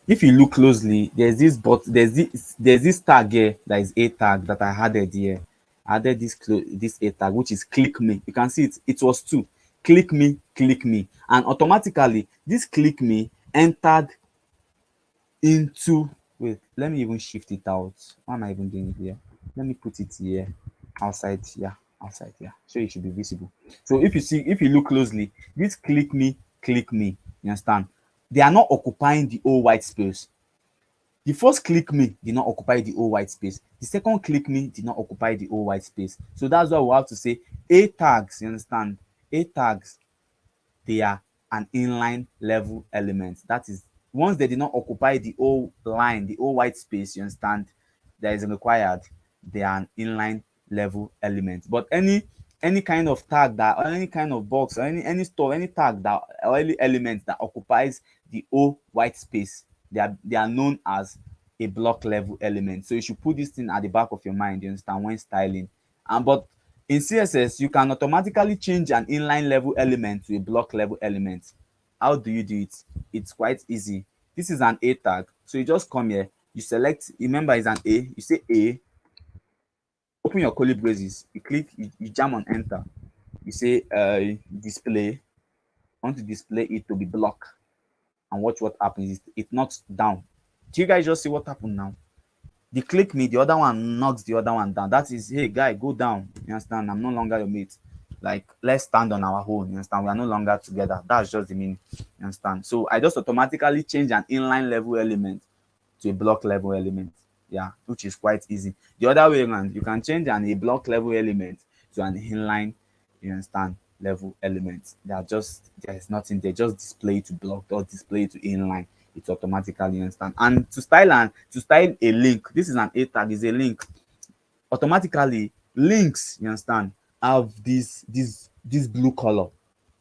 If you look closely, there's this tag here that is a tag that I added here. I added this a tag which is click me. You can see it was two. Click me, and automatically this click me entered into wait, let me even shift it out. Why am I even doing it here? Let me put it here outside. Yeah, outside. Yeah, so it should be visible. So if you look closely, this click me, you understand? They are not occupying the whole white space. The first click me did not occupy the whole white space. The second click me did not occupy the whole white space. So that's why we have to say a tags, you understand? A tags, they are an inline level element. That is, once they did not occupy the whole line, the whole white space, you understand, that is required, they are an inline level element. But any kind of tag that or any kind of box or any store, any tag that or any element that occupies the whole white space, they are known as a block level element. So you should put this thing at the back of your mind, you understand, when styling. And but in CSS, you can automatically change an inline level element to a block level element. How do you do it? It's quite easy. This is an A tag. So you just come here, you select, remember it's an A, you say A, open your curly braces, you click, you jam on enter. You say display, I want to display it to be block. And watch what happens. It knocks down. Do you guys just see what happened now? The click me, the other one knocks the other one down. That is, hey guy, go down. You understand? I'm no longer your mate. Like, let's stand on our own. You understand? We are no longer together. That's just the meaning. You understand? So I just automatically change an inline level element to a block level element. Yeah, which is quite easy. The other way around, you can change a block level element to an inline, you understand, level element. They are just, there's nothing, they just display to block or display to inline. It's automatically, you understand. And to style a link, this is an A tag, is a link. Automatically links, you understand, have this blue color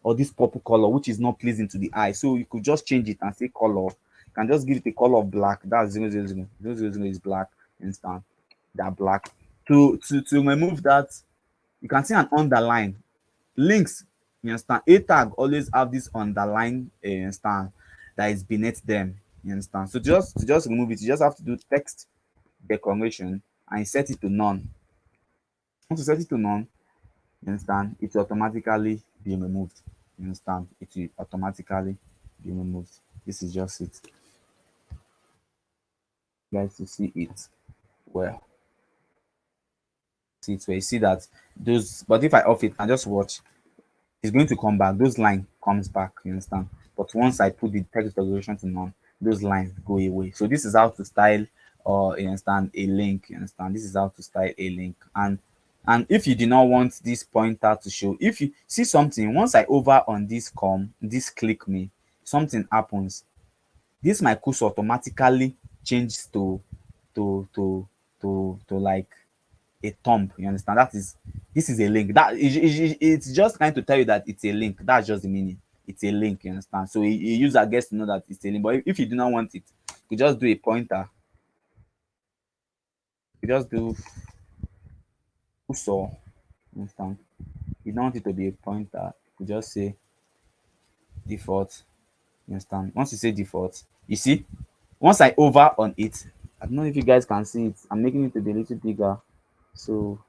or this purple color which is not pleasing to the eye. So you could just change it and say color. You can just give it a color of black. That's 000. 000 is black. Instant. That black. To remove that, you can see an underline. Links, you understand? A tag always have this underline, you understand, that is beneath them. You understand? So just remove it. You just have to do text decoration and you set it to none. Once you set it to none, you understand, it will automatically be removed. You understand? It will automatically be removed. This is just it. You guys to see it well. See it where you see that those, but if I off it and just watch, it's going to come back. Those line comes back, you understand? But once I put the text decoration to none, those lines go away. So this is how to style, or you understand, a link. You understand? This is how to style a link. And if you do not want this pointer to show, if you see something, once I over on this click me, something happens. This my cursor automatically changes to like a thumb. You understand? That is, this is a link. It's just trying to tell you that it's a link. That's just the meaning. It's a link. You understand? So a user gets to know that it's a link. But if you do not want it, you just do a pointer. You just do cursor. You understand? You don't want it to be a pointer. You just say default. You understand? Once you say default, you see, once I over on it, I don't know if you guys can see it. I'm making it to be a little bigger. So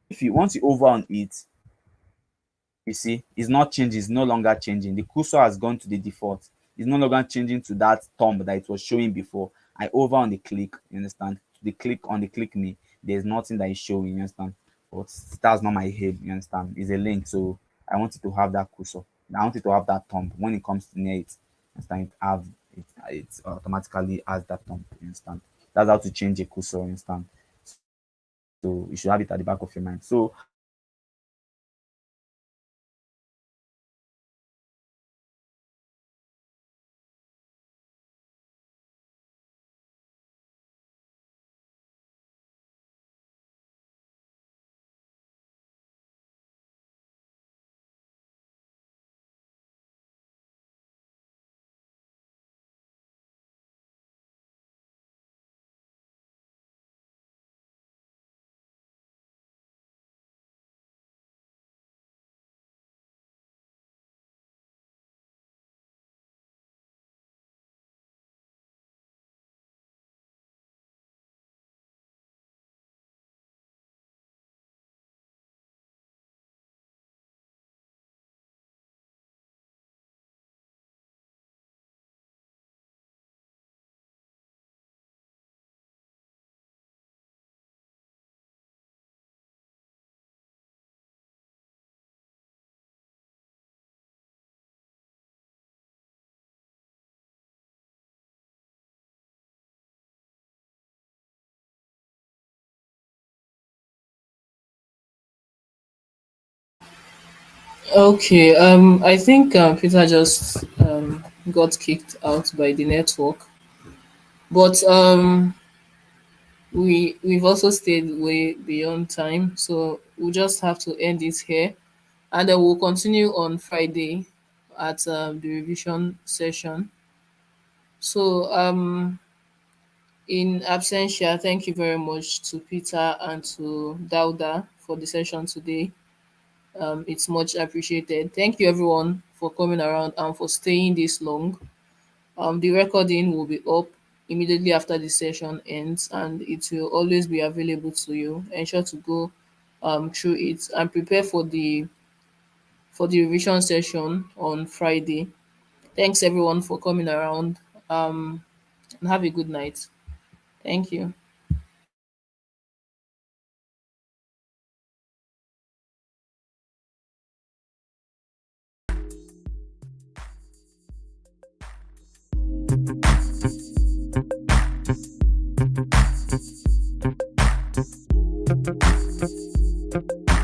if you once you over on it, you see, it's not changing, it's no longer changing. The cursor has gone to the default. It's no longer changing to that thumb that it was showing before. I over on the click, you understand? The click on the click me, there's nothing that is showing, you understand? But that's not my head, you understand? It's a link, so I want it to have that cursor. I want it to have that thumb. When it comes to near it, understand? It automatically has that thumb, you understand? That's how to change a cursor, you understand? So you should have it at the back of your mind. So Okay, I think Peter just got kicked out by the network, but we've also stayed way beyond time, so we'll just have to end it here, and then we'll continue on Friday at the revision session. So in absentia, thank you very much to Peter and to Dauda for the session today. It's much appreciated. Thank you everyone for coming around and for staying this long. The recording will be up immediately after the session ends, and it will always be available to you. Ensure to go through it and prepare for the revision session on Friday. Thanks everyone for coming around. And have a good night. Thank you.